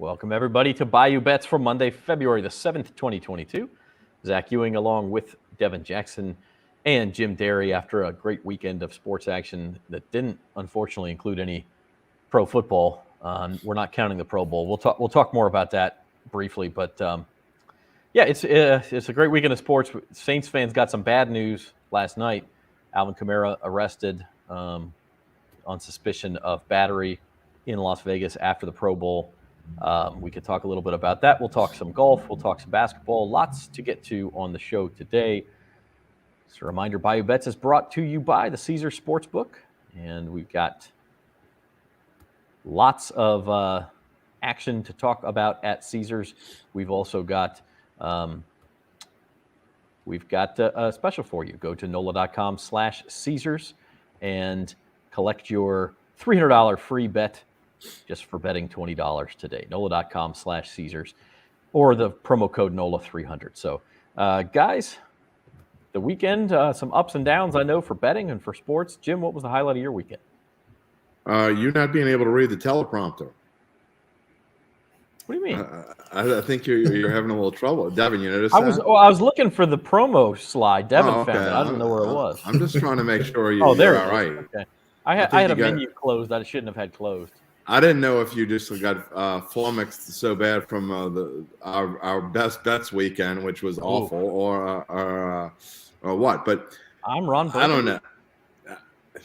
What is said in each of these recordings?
Welcome, everybody, to Bayou Bets for Monday, February the 7th, 2022. Zach Ewing along with Devin Jackson and Jim Derry after a great weekend of sports action that didn't, unfortunately, include any pro football. We're not counting the Pro Bowl. We'll talk more about that briefly, but it's a great weekend of sports. Saints fans got some bad news last night. Alvin Kamara arrested on suspicion of battery in Las Vegas after the Pro Bowl. We could talk a little bit about that. We'll talk some golf. We'll talk some basketball. Lots to get to on the show today. Just a reminder, Bayou Bets is brought to you by the Caesars Sportsbook, and we've got lots of action to talk about at Caesars. We've also got a special for you. Go to NOLA.com/Caesars and collect your $300 free bet just for betting $20 today. NOLA.com/Caesars or the promo code NOLA300. So, guys, the weekend, some ups and downs, I know, for betting and for sports. Jim, what was the highlight of your weekend? You not being able to read the teleprompter. What do you mean? I think you're having a little trouble. Devin, you noticed that? I was looking for the promo slide. Devin found it. I didn't know where it was. I'm just trying to make sure you're there all right. Okay. I had a menu closed that I shouldn't have had closed. I didn't know if you just got flummoxed so bad from our best bets weekend, which was awful, or what. But I'm Ron Burgundy. I don't know.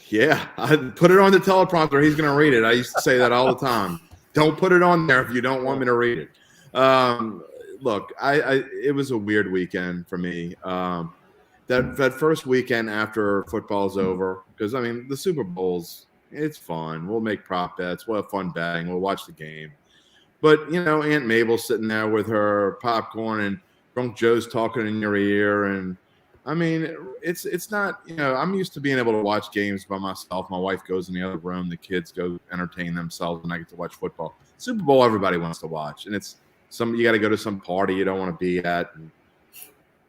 Yeah, I put it on the teleprompter. He's going to read it. I used to say that all the time. Don't put it on there if you don't want me to read it. Look, it was a weird weekend for me. That first weekend after football's over, because, I mean, the Super Bowl's, it's fun. We'll make prop bets. We'll have fun betting. We'll watch the game. But, Aunt Mabel's sitting there with her popcorn and Drunk Joe's talking in your ear. And, I mean, it's not, I'm used to being able to watch games by myself. My wife goes in the other room. The kids go entertain themselves, and I get to watch football. Super Bowl, everybody wants to watch. And it's you got to go to some party you don't want to be at. And,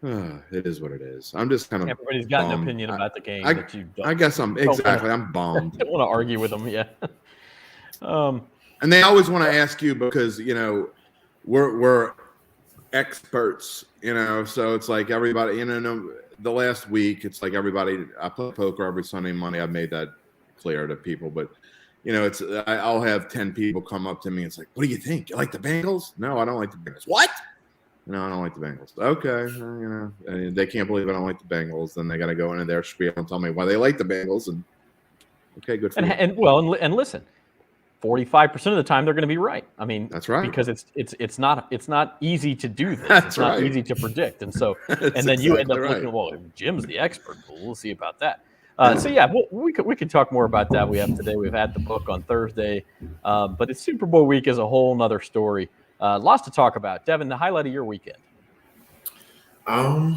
it is what it is. I'm just kind of everybody's got an opinion about the game that you don't. I guess I'm bummed. I don't want to argue with them. Yeah. And they always want to ask you because we're experts. So it's like everybody. The last week it's like everybody. I play poker every Sunday and Monday. I've made that clear to people, but I'll have 10 people come up to me. It's like, what do you think? You like the Bengals? No, I don't like the Bengals. What? No, I don't like the Bengals. Okay, they can't believe I don't like the Bengals. Then they got to go into their spiel and tell me why they like the Bengals. And okay, good for you. And listen, 45% of the time they're going to be right. I mean, that's right, because it's not easy to do this. That's it's right. not easy to predict, and so and then you end up looking. Well, Jim's the expert. We'll see about that. We could talk more about that. We had the book on Thursday, but it's Super Bowl week is a whole nother story. Lots to talk about. Devin, the highlight of your weekend. I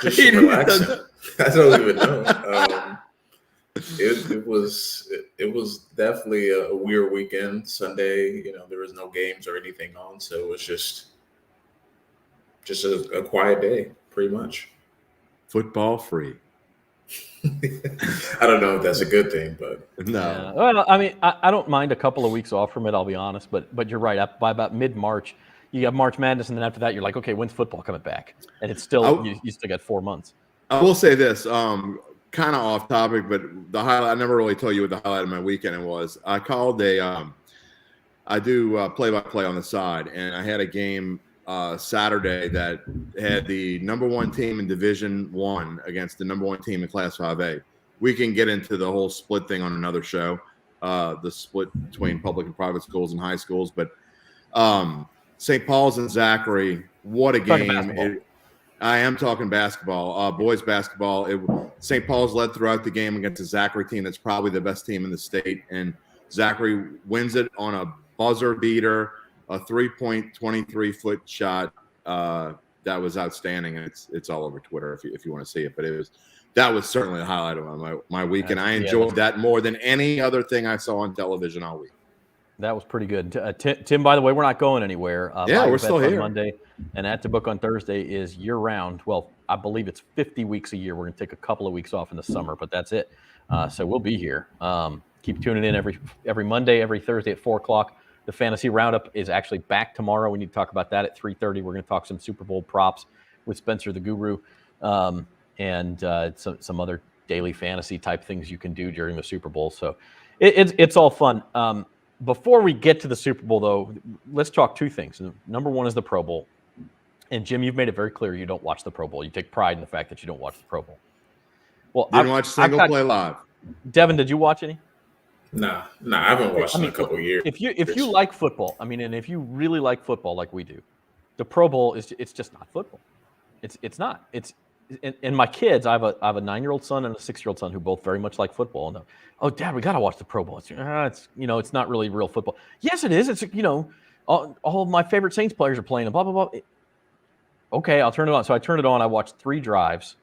just relaxing. I don't even know. It was definitely a weird weekend. Sunday, there was no games or anything on, so it was just a quiet day, pretty much. Football free. I don't know if that's a good thing, but no. Yeah. Well, I mean, I don't mind a couple of weeks off from it. I'll be honest, but you're right. By about mid-March, you have March Madness, and then after that, you're like, okay, when's football coming back? And it's still you still got 4 months. I will say this, kind of off topic, but the highlight. I never really told you what the highlight of my weekend was. I called I do play-by-play on the side, and I had a game Saturday that had the number one team in Division I against the number one team in Class 5A. We can get into the whole split thing on another show, the split between public and private schools and high schools. But St. Paul's and Zachary, what a game. I am talking basketball, boys basketball. St. Paul's led throughout the game against a Zachary team that's probably the best team in the state. And Zachary wins it on a buzzer beater, a 3.23-foot shot that was outstanding, and it's all over Twitter if you want to see it. But that was certainly the highlight of my week, and I enjoyed that more than any other thing I saw on television all week. That was pretty good. Tim, by the way, we're not going anywhere. We're still here. Monday, and At the Book on Thursday is year-round. Well, I believe it's 50 weeks a year. We're going to take a couple of weeks off in the summer, but that's it. So we'll be here. Keep tuning in every Monday, every Thursday at 4 o'clock. The fantasy roundup is actually back tomorrow. We need to talk about that at 3:30. We're going to talk some Super Bowl props with Spencer the Guru, and some other daily fantasy type things you can do during the Super Bowl. So it's all fun. Before we get to the Super Bowl, though, let's talk two things. Number one is the Pro Bowl. And Jim, you've made it very clear you don't watch the Pro Bowl. You take pride in the fact that you don't watch the Pro Bowl. Well, Didn't watch single play live. Devin, did you watch any? Nah, I haven't watched in a couple of years. If you like football, and if you really like football like we do, the Pro Bowl it's just not football. It's not. And my kids, I have a 9-year-old son and a 6-year-old son who both very much like football. And oh, Dad, we got to watch the Pro Bowl. It's not really real football. Yes, it is. It's all of my favorite Saints players are playing and blah blah blah. Okay, I'll turn it on. So I turned it on. I watched 3 drives.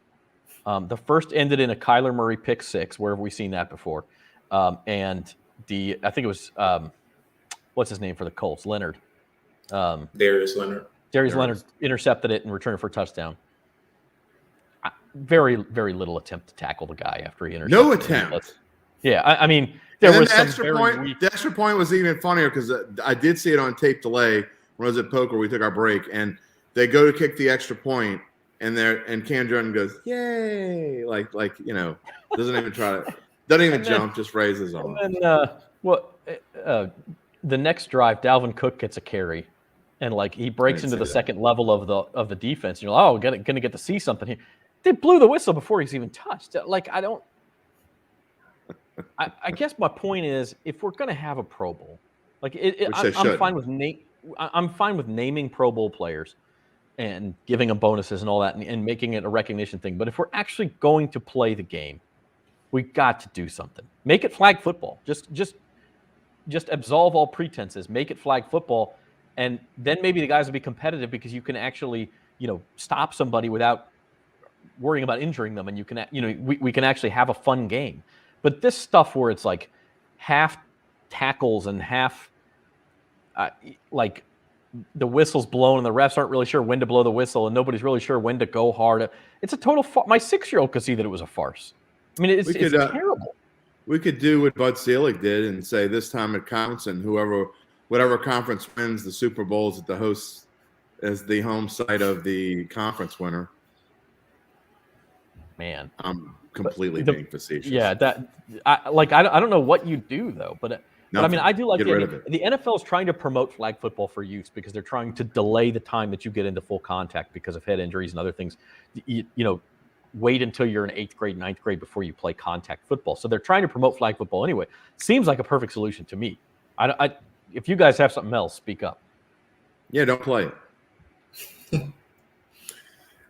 The first ended in a Kyler Murray pick 6. Where have we seen that before? And I think it was what's his name for the Colts? Leonard. Darius Leonard. Darius Leonard intercepted it and returned it for a touchdown. Very, very little attempt to tackle the guy after he intercepted. No attempt. Yeah, there was the some extra point. The extra point was even funnier because I did see it on tape delay when I was at poker. We took our break and they go to kick the extra point, and Cam Jordan goes, "Yay!" Like doesn't even try to, doesn't even jump, just raises his arm. And the next drive, Dalvin Cook gets a carry, and he breaks into the second level of the defense. And you're going to get to see something here. They blew the whistle before he's even touched. I guess my point is, if we're going to have a Pro Bowl, I'm fine with naming Pro Bowl players and giving them bonuses and all that, and making it a recognition thing. But if we're actually going to play the game, we got to do something. Make it flag football. Just absolve all pretenses. Make it flag football, and then maybe the guys will be competitive because you can actually stop somebody without worrying about injuring them, and you can we can actually have a fun game. But this stuff where it's half tackles and half the whistle's blown and the refs aren't really sure when to blow the whistle and nobody's really sure when to go hard. It's a total my 6-year-old could see that it was a farce. It's terrible. We could do what Bud Selig did and say this time it counts, and whatever conference wins the Super Bowls at the host as the home site of the conference winner. Man, I'm completely being facetious. Yeah, I don't know what you do though, but I do like the NFL is trying to promote flag football for youth because they're trying to delay the time that you get into full contact because of head injuries and other things. Wait until you're in 8th grade, 9th grade before you play contact football. So they're trying to promote flag football anyway. Seems like a perfect solution to me. If you guys have something else, speak up. Yeah, don't play it.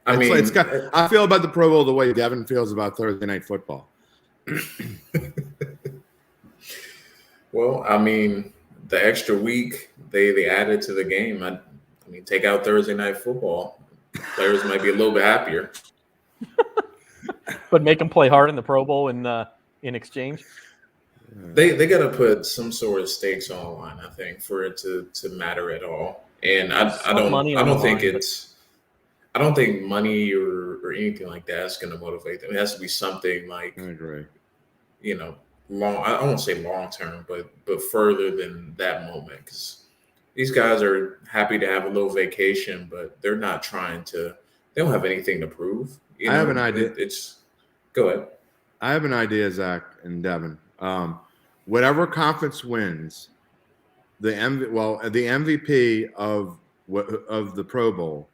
I feel about the Pro Bowl the way Devin feels about Thursday Night Football. Well, the extra week they added to the game. Take out Thursday Night Football. Players might be a little bit happier. But make them play hard in the Pro Bowl in exchange? They got to put some sort of stakes on the line, I think, for it to matter at all. And I don't think money or anything like that is going to motivate them. It has to be something I agree. Long. I won't say long term, but further than that moment, because these guys are happy to have a little vacation, but they're not trying to. They don't have anything to prove. I have an idea. Go ahead. I have an idea, Zach and Devin. Whatever conference wins, the MVP of the Pro Bowl,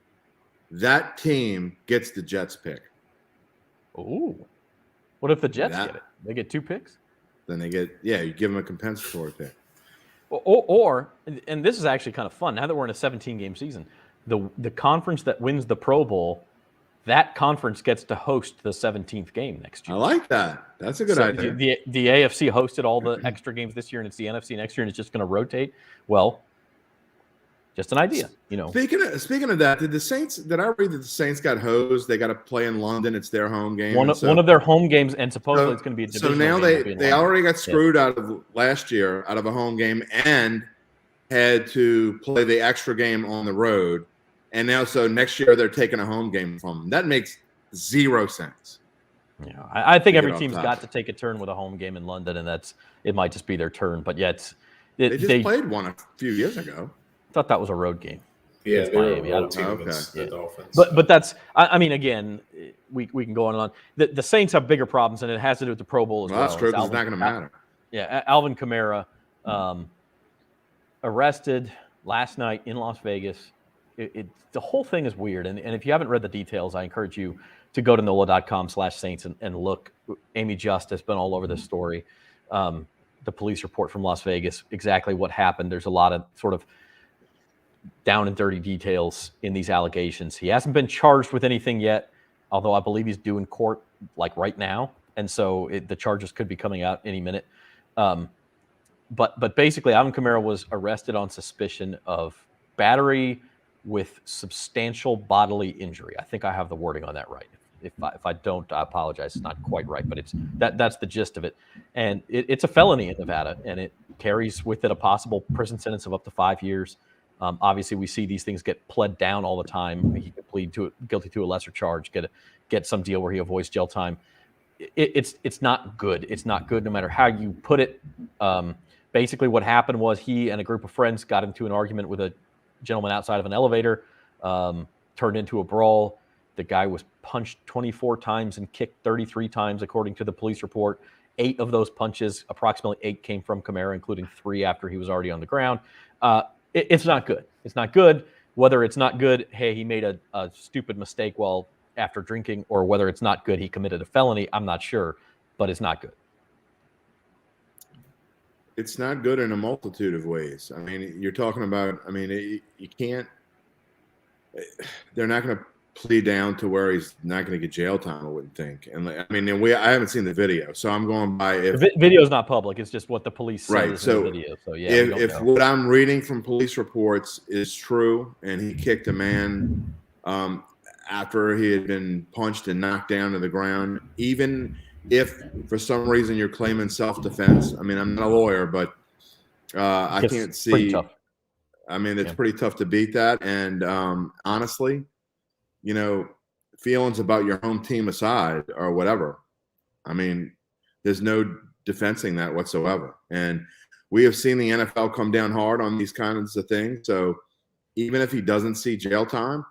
that team gets the Jets pick. Ooh. What if the Jets get it? They get 2 picks? Then they get, you give them a compensatory pick. Or and this is actually kind of fun. Now that we're in a 17-game season, the conference that wins the Pro Bowl, that conference gets to host the 17th game next year. I like that. That's a good idea. The AFC hosted all the extra games this year, and it's the NFC next year, and it's just going to rotate. Well, just an idea, Speaking of that, did I read that the Saints got hosed? They got to play in London. It's their home game. One of their home games, and supposedly it's going to be a divisional game. So now they already got screwed out of last year out of a home game and had to play the extra game on the road. And now, so next year they're taking a home game from them. That makes 0 sense. Yeah, I think every team's got to take a turn with a home game in London, and it might just be their turn. But yeah, They just played one a few years ago. I thought that was a road game. Yeah, against they're Miami. a road team against the Dolphins. But that's, I mean, again, we can go on and on. The Saints have bigger problems, and it has to do with the Pro Bowl as well. That's true. It's not going to matter. Yeah, Alvin Kamara arrested last night in Las Vegas. The whole thing is weird, and if you haven't read the details, I encourage you to go to NOLA.com/Saints and look. Amy Just has been all over this story. The police report from Las Vegas, exactly what happened. There's a lot of sort of down and dirty details in these allegations. He hasn't been charged with anything yet, although I believe he's due in court like right now, and so the charges could be coming out any minute. But basically, Alvin Kamara was arrested on suspicion of battery with substantial bodily injury. I think I have the wording on that right. If I don't, I apologize. It's not quite right, but that's the gist of it. And it's a felony in Nevada, and it carries with it a possible prison sentence of up to 5 years. Obviously, we see these things get pled down all the time. He could plead guilty to a lesser charge, get some deal where he avoids jail time. It's not good. It's not good no matter how you put it. Basically, what happened was he and a group of friends got into an argument with a gentleman outside of an elevator, turned into a brawl. The guy was punched 24 times and kicked 33 times, according to the police report. 8 of those punches, approximately 8, came from Kamara, including 3 after he was already on the ground. It's not good. It's not good. Whether it's not good, hey, he made a stupid mistake while after drinking, or whether it's not good, he committed a felony, I'm not sure, but it's not good. It's not good in a multitude of ways. I mean, you're talking about, I mean, you can't, they're not going to plead down to where he's not going to get jail time, I wouldn't think. And I mean, I haven't seen the video, so I'm going by if the video's not public. It's just what the police said right. So in the video. So yeah, if what I'm reading from police reports is true, and he kicked a man after he had been punched and knocked down to the ground, even if for some reason you're claiming self-defense, I mean, I'm not a lawyer, but I can't see. I mean, it's pretty tough to beat that. And honestly, you know, feelings about your home team aside or whatever, I mean, there's no defensing that whatsoever. And we have seen the NFL come down hard on these kinds of things. So even if he doesn't see jail time,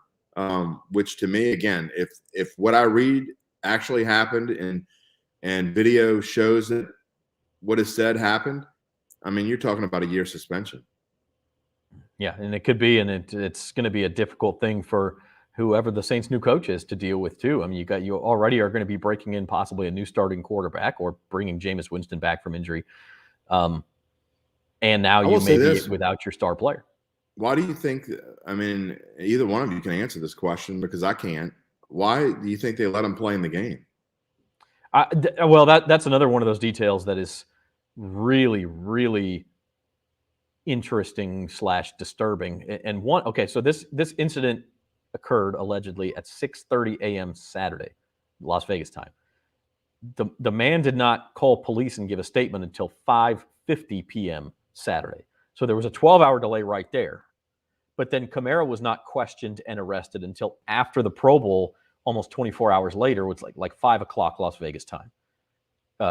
which to me, again, if what I read actually happened and video shows that what is said happened, I mean, you're talking about a year suspension. Yeah, and it could be, and it's going to be a difficult thing for whoever the Saints' new coach is to deal with too. I mean, you already are going to be breaking in possibly a new starting quarterback or bringing Jameis Winston back from injury, and now you may be without your star player. Why do you think? I mean, either one of you can answer this question because I can't. Why do you think they let him play in the game? Well, that's another one of those details that is really, really interesting / disturbing. And so this incident occurred allegedly at 6:30 a.m. Saturday, Las Vegas time. The man did not call police and give a statement until 5:50 p.m. Saturday. So there was a 12-hour delay right there. But then Kamara was not questioned and arrested until after the Pro Bowl, almost 24 hours later, which like 5 o'clock Las Vegas time,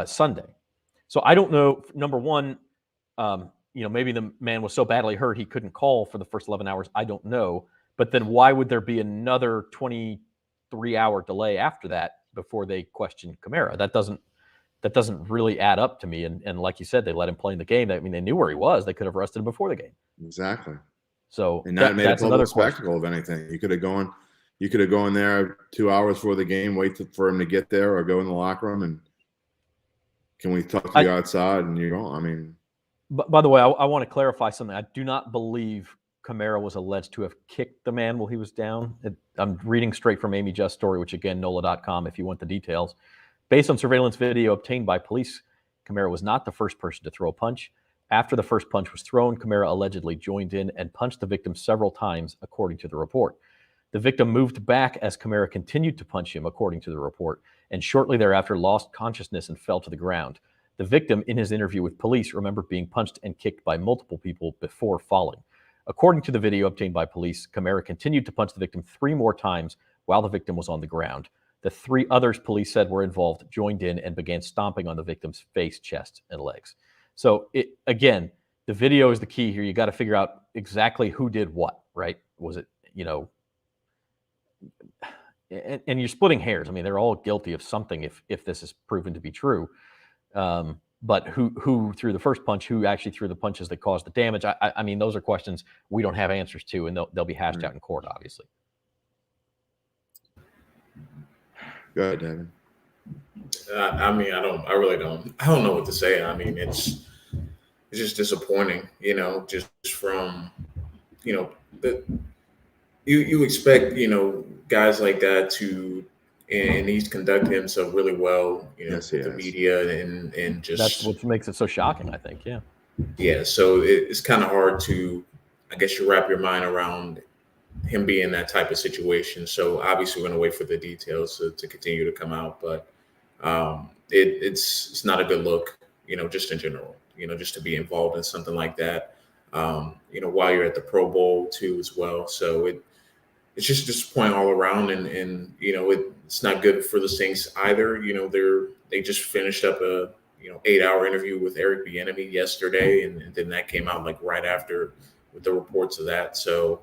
Sunday. So I don't know, number one, maybe the man was so badly hurt he couldn't call for the first 11 hours. I don't know. But then why would there be another 23-hour delay after that before they question Kamara? That doesn't really add up to me. And like you said, they let him play in the game. I mean, they knew where he was. They could have arrested him before the game. Exactly. So and not made a public spectacle of anything. You could have gone there 2 hours before the game, for him to get there, or go in the locker room and can we talk to you outside? And you're going. I mean, by the way, I want to clarify something. I do not believe Kamara was alleged to have kicked the man while he was down. I'm reading straight from Amy Just story, which again, NOLA.com if you want the details. Based on surveillance video obtained by police, Kamara was not the first person to throw a punch. After the first punch was thrown, Kamara allegedly joined in and punched the victim several times, according to the report. The victim moved back as Kamara continued to punch him, according to the report, and shortly thereafter lost consciousness and fell to the ground. The victim, in his interview with police, remembered being punched and kicked by multiple people before falling. According to the video obtained by police, Kamara continued to punch the victim 3 more times while the victim was on the ground. The 3 others police said were involved joined in and began stomping on the victim's face, chest, and legs. So, again, the video is the key here. You got to figure out exactly who did what, right? Was it, and you're splitting hairs. I mean, they're all guilty of something if this is proven to be true. But who threw the first punch? Who actually threw the punches that caused the damage? I mean, those are questions we don't have answers to, and they'll be hashed out in court, obviously. Go ahead, Devin. I mean, I don't know what to say. I mean, it's just disappointing, just from, you expect, guys like that to, and he's conducted himself really well, Yes, with the media and just. That's what makes it so shocking, I think. Yeah. Yeah. So it's kind of hard to, I guess, you wrap your mind around him being in that type of situation. So obviously we're going to wait for the details to continue to come out, but it's not a good look, just in general, just to be involved in something like that, while you're at the Pro Bowl too as well. So it's just disappointing all around, and it's not good for the Saints either. They just finished up a 8-hour interview with Eric Bieniemy yesterday, and then that came out like right after with the reports of that. So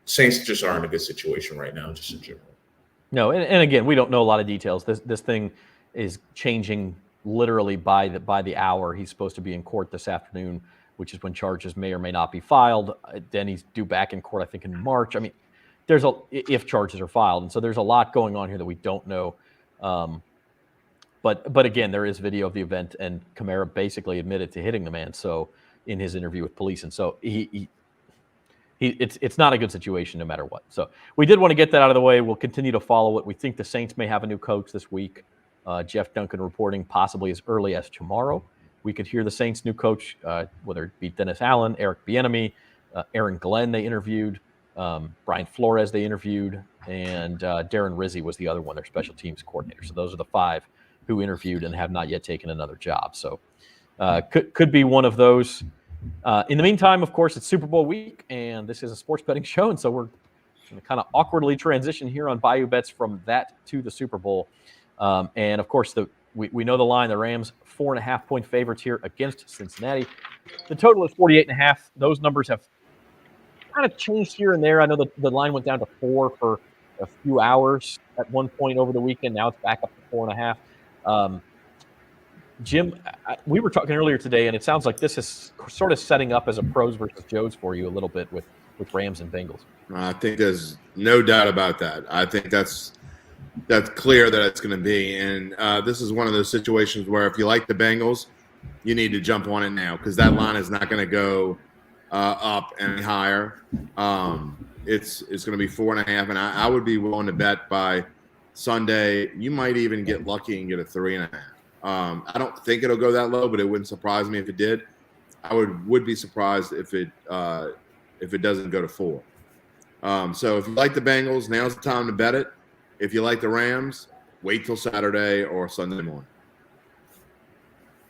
Saints just aren't in a good situation right now, just in general. No, and again, we don't know a lot of details. This thing is changing literally by the hour. He's supposed to be in court this afternoon, which is when charges may or may not be filed. Then he's due back in court, I think, in March. I mean, if charges are filed, and so there's a lot going on here that we don't know. But again, there is video of the event, and Kamara basically admitted to hitting the man. So in his interview with police, and so it's not a good situation no matter what. So we did want to get that out of the way. We'll continue to follow it. We think the Saints may have a new coach this week. Jeff Duncan reporting possibly as early as tomorrow. We could hear the Saints' new coach, whether it be Dennis Allen, Eric Bieniemy, Aaron Glenn they interviewed, Brian Flores they interviewed, and Darren Rizzi was the other one, their special teams coordinator. So those are the 5 who interviewed and have not yet taken another job. So could be one of those. In the meantime, of course, it's Super Bowl week, and this is a sports betting show, and so we're going to kind of awkwardly transition here on Bayou Bets from that to the Super Bowl. And, of course, we know the line. The Rams, 4.5-point favorites here against Cincinnati. The total is 48.5. Those numbers have kind of changed here and there. I know the line went down to 4 for a few hours at one point over the weekend. Now it's back up to 4.5. Jim, we were talking earlier today, and it sounds like this is sort of setting up as a pros versus Joes for you a little bit with Rams and Bengals. I think there's no doubt about that. I think that's clear that it's going to be. And this is one of those situations where if you like the Bengals, you need to jump on it now because that line is not going to go up any higher. It's going to be 4.5, and I would be willing to bet by Sunday. You might even get lucky and get a 3.5. I don't think it'll go that low, but it wouldn't surprise me if it did. I would be surprised if it doesn't go to 4. So if you like the Bengals, now's the time to bet it. If you like the Rams, wait till Saturday or Sunday morning.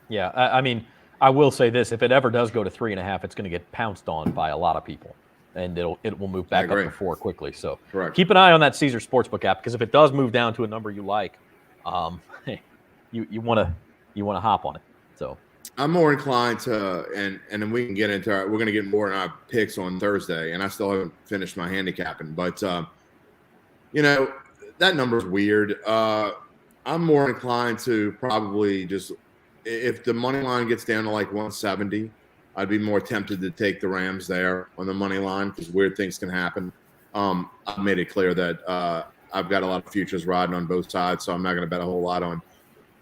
Yeah, I mean, I will say this: if it ever does go to 3.5, it's going to get pounced on by a lot of people, and it will move back up to 4 quickly. So correct. Keep an eye on that Caesars Sportsbook app because if it does move down to a number you like, you want to hop on it. So I'm more inclined to, and then we can get into we're going to get more in our picks on Thursday, and I still haven't finished my handicapping, but that number's weird. I'm more inclined to probably just, if the money line gets down to like 170, I'd be more tempted to take the Rams there on the money line because weird things can happen. I've made it clear that I've got a lot of futures riding on both sides, so I'm not going to bet a whole lot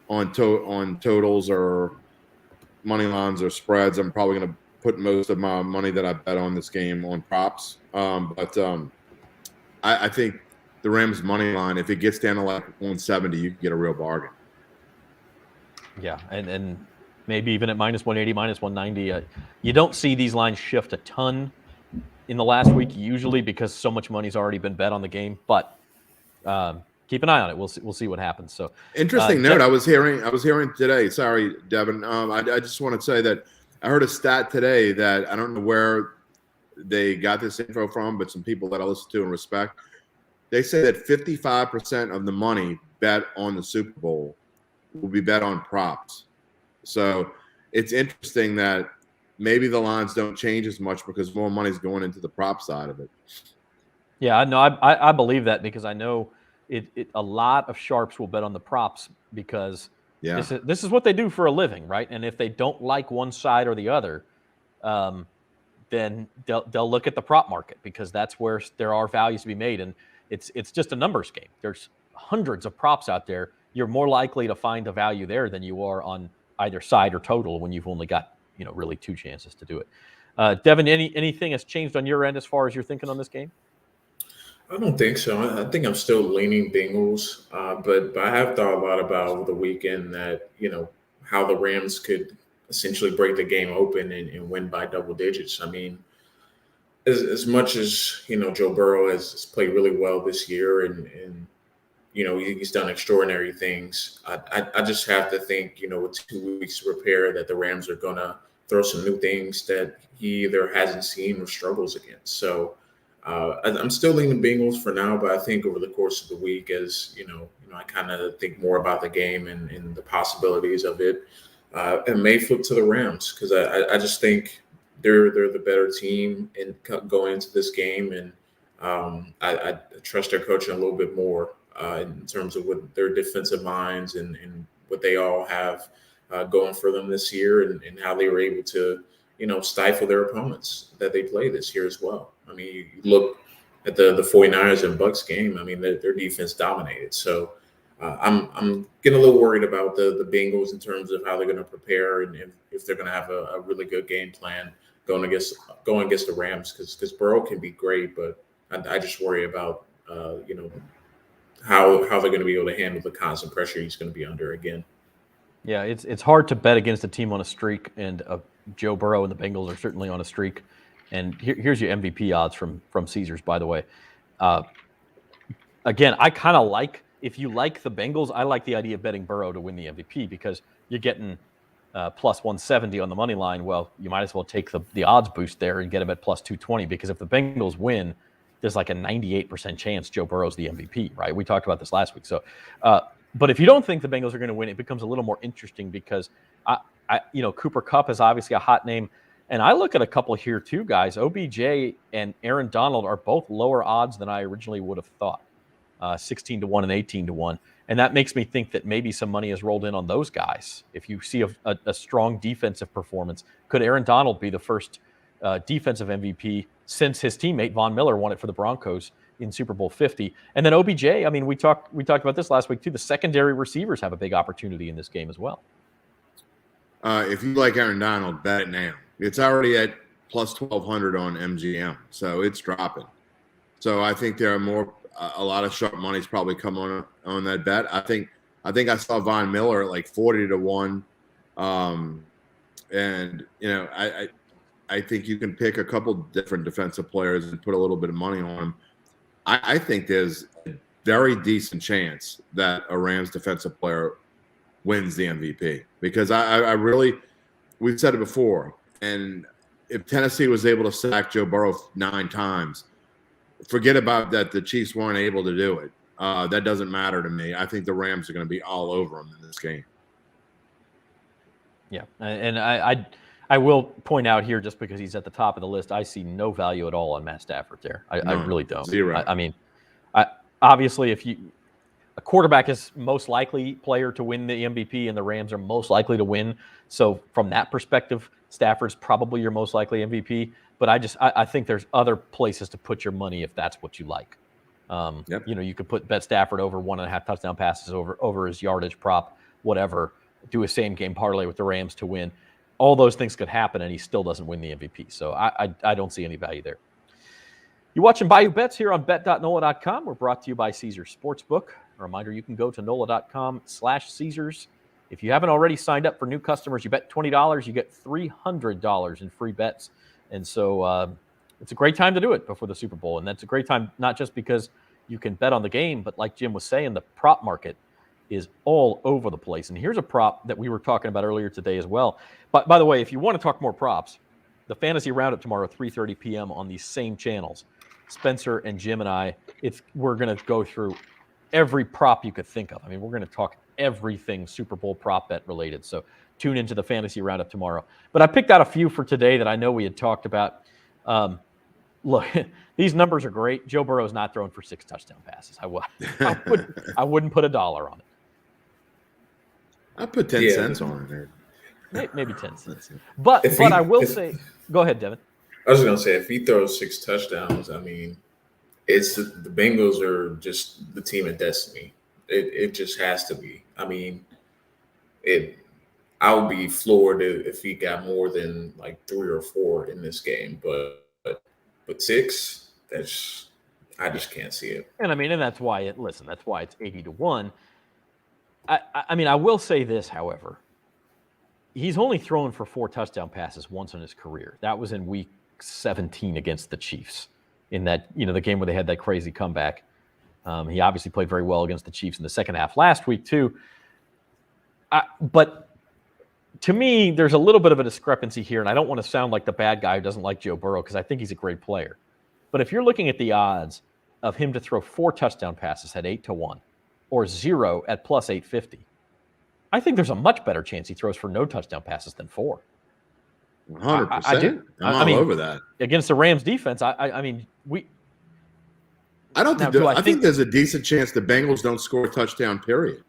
on totals or money lines or spreads. I'm probably going to put most of my money that I bet on this game on props. But I think the Rams money line, if it gets down to like 170, you can get a real bargain. Yeah, and maybe even at minus 180, minus 190. You don't see these lines shift a ton in the last week usually because so much money's already been bet on the game. But keep an eye on it. We'll see what happens. So interesting note. I was hearing today. Sorry, Devin. I just want to say that I heard a stat today that I don't know where they got this info from, but some people that I listen to and respect, they say that 55% of the money bet on the Super Bowl will be bet on props. So it's interesting that maybe the lines don't change as much because more money's going into the prop side of it. Yeah, no, I believe that because I know a lot of sharps will bet on the props because this is what they do for a living, right? And if they don't like one side or the other, then they'll look at the prop market because that's where there are values to be made, and it's just a numbers game. There's hundreds of props out there. You're more likely to find a value there than you are on either side or total when you've only got really two chances to do it. Devin, anything has changed on your end as far as you're thinking on this game? I don't think so. I think I'm still leaning Bengals, but I have thought a lot about over the weekend that how the Rams could essentially break the game open and win by double digits. I mean, as much as Joe Burrow has played really well this year, and he's done extraordinary things. I just have to think with 2 weeks to prepare that the Rams are gonna throw some new things that he either hasn't seen or struggles against. So. I'm still leaning Bengals for now, but I think over the course of the week, as I kind of think more about the game and the possibilities of it, it may flip to the Rams because I just think they're the better team in going into this game, and I trust their coaching a little bit more in terms of what their defensive minds and what they all have going for them this year, and how they were able to stifle their opponents that they play this year as well. I mean, you look at the 49ers and Bucks game. I mean, their defense dominated. So I'm getting a little worried about the Bengals in terms of how they're going to prepare and if they're going to have a really good game plan going against the Rams because Burrow can be great, but I just worry about how they're going to be able to handle the constant pressure he's going to be under again. Yeah, it's hard to bet against a team on a streak, and Joe Burrow and the Bengals are certainly on a streak. And here's your MVP odds from Caesars, by the way. Again, I kind of like, if you like the Bengals, I like the idea of betting Burrow to win the MVP because you're getting plus 170 on the money line. Well, you might as well take the odds boost there and get him at plus 220 because if the Bengals win, there's like a 98% chance Joe Burrow's the MVP, right? We talked about this last week. So, but if you don't think the Bengals are going to win, it becomes a little more interesting because Cooper Kupp is obviously a hot name. And I look at a couple here too, guys. OBJ and Aaron Donald are both lower odds than I originally would have thought, 16-1 and 18-1. And that makes me think that maybe some money has rolled in on those guys. If you see a strong defensive performance, could Aaron Donald be the first defensive MVP since his teammate Von Miller won it for the Broncos in Super Bowl 50? And then OBJ, I mean, we talked about this last week too. The secondary receivers have a big opportunity in this game as well. If you like Aaron Donald, bet it now. It's already at plus 1,200 on MGM, so it's dropping. So I think there are a lot of sharp money's probably come on that bet. I think I saw Von Miller at like 40-1, and I think you can pick a couple different defensive players and put a little bit of money on them. I think there's a very decent chance that a Rams defensive player wins the MVP because I really, we've said it before. And if Tennessee was able to sack Joe Burrow 9 times, forget about that the Chiefs weren't able to do it. That doesn't matter to me. I think the Rams are going to be all over them in this game. Yeah, and I will point out here, just because he's at the top of the list, I see no value at all on Matt Stafford there. I really don't. Zero. I mean, obviously, a quarterback is most likely player to win the MVP, and the Rams are most likely to win. So from that perspective, Stafford's probably your most likely MVP. But I think there's other places to put your money if that's what you like. Yep. You could bet Stafford over 1.5 touchdown passes over his yardage prop, whatever. Do a same game parlay with the Rams to win. All those things could happen, and he still doesn't win the MVP. So I don't see any value there. You're watching Bayou Bets here on bet.nola.com. We're brought to you by Caesars Sportsbook. A reminder, you can go to nola.com/Caesars. If you haven't already signed up for new customers, you bet $20, you get $300 in free bets. And so it's a great time to do it before the Super Bowl. And that's a great time, not just because you can bet on the game, but like Jim was saying, the prop market is all over the place. And here's a prop that we were talking about earlier today as well. But by the way, if you want to talk more props, the Fantasy Roundup tomorrow, 3:30 p.m. on these same channels. Spencer and Jim and I, we're going to go through every prop you could think of. I mean, we're going to talk everything Super Bowl prop bet related. So tune into the fantasy roundup tomorrow. But I picked out a few for today that I know we had talked about. Look, these numbers are great. Joe Burrow's not throwing for 6 touchdown passes. I wouldn't put $1 on it. I put 10 cents on it there. Maybe 10 cents. But I will say, go ahead, Devin. I was going to say, if he throws 6 touchdowns, I mean, it's the Bengals are just the team of destiny. It just has to be. I mean, I would be floored if he got more than like 3 or 4 in this game. But 6, I just can't see it. And I mean, and that's why that's why it's 80-1. I mean, I will say this, however. He's only thrown for 4 touchdown passes once in his career. That was in week 17 against the Chiefs in that, the game where they had that crazy comeback. He obviously played very well against the Chiefs in the second half last week too. But to me, there's a little bit of a discrepancy here, and I don't want to sound like the bad guy who doesn't like Joe Burrow because I think he's a great player. But if you're looking at the odds of him to throw 4 touchdown passes at 8-1 or 0 at plus 850, I think there's a much better chance he throws for no touchdown passes than 4. 100%. I do. I'm all over that. Against the Rams defense, I mean, I don't think. I think there's a decent chance the Bengals don't score a touchdown. Period.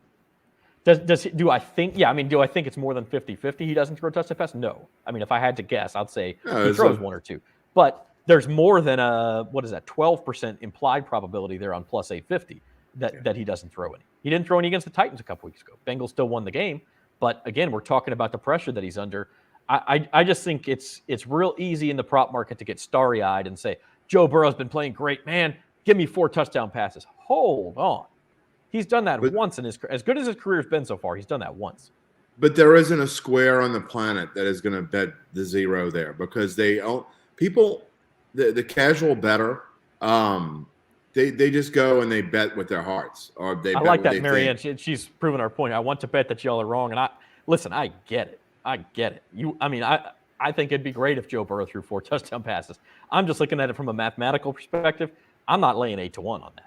Do I think it's more than 50-50 he doesn't throw a touchdown pass? No. I mean, if I had to guess, I'd say he throws 1 or 2. But there's more than a 12% implied probability there on plus 850 that he doesn't throw any. He didn't throw any against the Titans a couple weeks ago. Bengals still won the game, but again, we're talking about the pressure that he's under. I just think it's real easy in the prop market to get starry-eyed and say, Joe Burrow's been playing great, man. Give me 4 touchdown passes. Hold on. He's done that once in his career. As good as his career's been so far, he's done that once. But there isn't a square on the planet that is going to bet the 0 there because the casual bettor, they just go and they bet with their hearts. Or they I like that, Marianne. She's proven our point. I want to bet that y'all are wrong. And I get it. I think it'd be great if Joe Burrow threw 4 touchdown passes. I'm just looking at it from a mathematical perspective. I'm not laying 8-1 on that.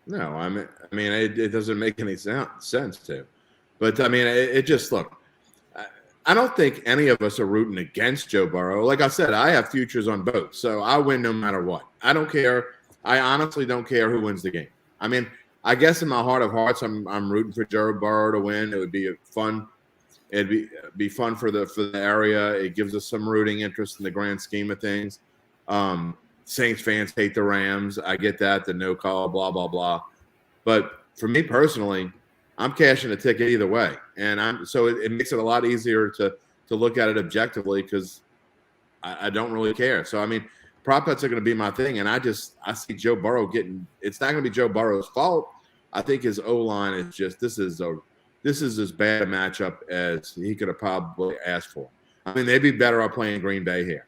No, I mean, it doesn't make any sense to. But, I mean, it just, look, I don't think any of us are rooting against Joe Burrow. Like I said, I have futures on both, so I win no matter what. I don't care. I honestly don't care who wins the game. I mean, I guess in my heart of hearts, I'm rooting for Joe Burrow to win. It would be fun. It'd be fun for the area. It gives us some rooting interest in the grand scheme of things. Saints fans hate the Rams. I get that, the no call, blah, blah, blah. But for me personally, I'm cashing a ticket either way. And so it makes it a lot easier to look at it objectively because I don't really care. So, I mean, prop bets are going to be my thing. And I see Joe Burrow it's not going to be Joe Burrow's fault. I think his O-line is just, this is as bad a matchup as he could have probably asked for. I mean, they'd be better off playing Green Bay here.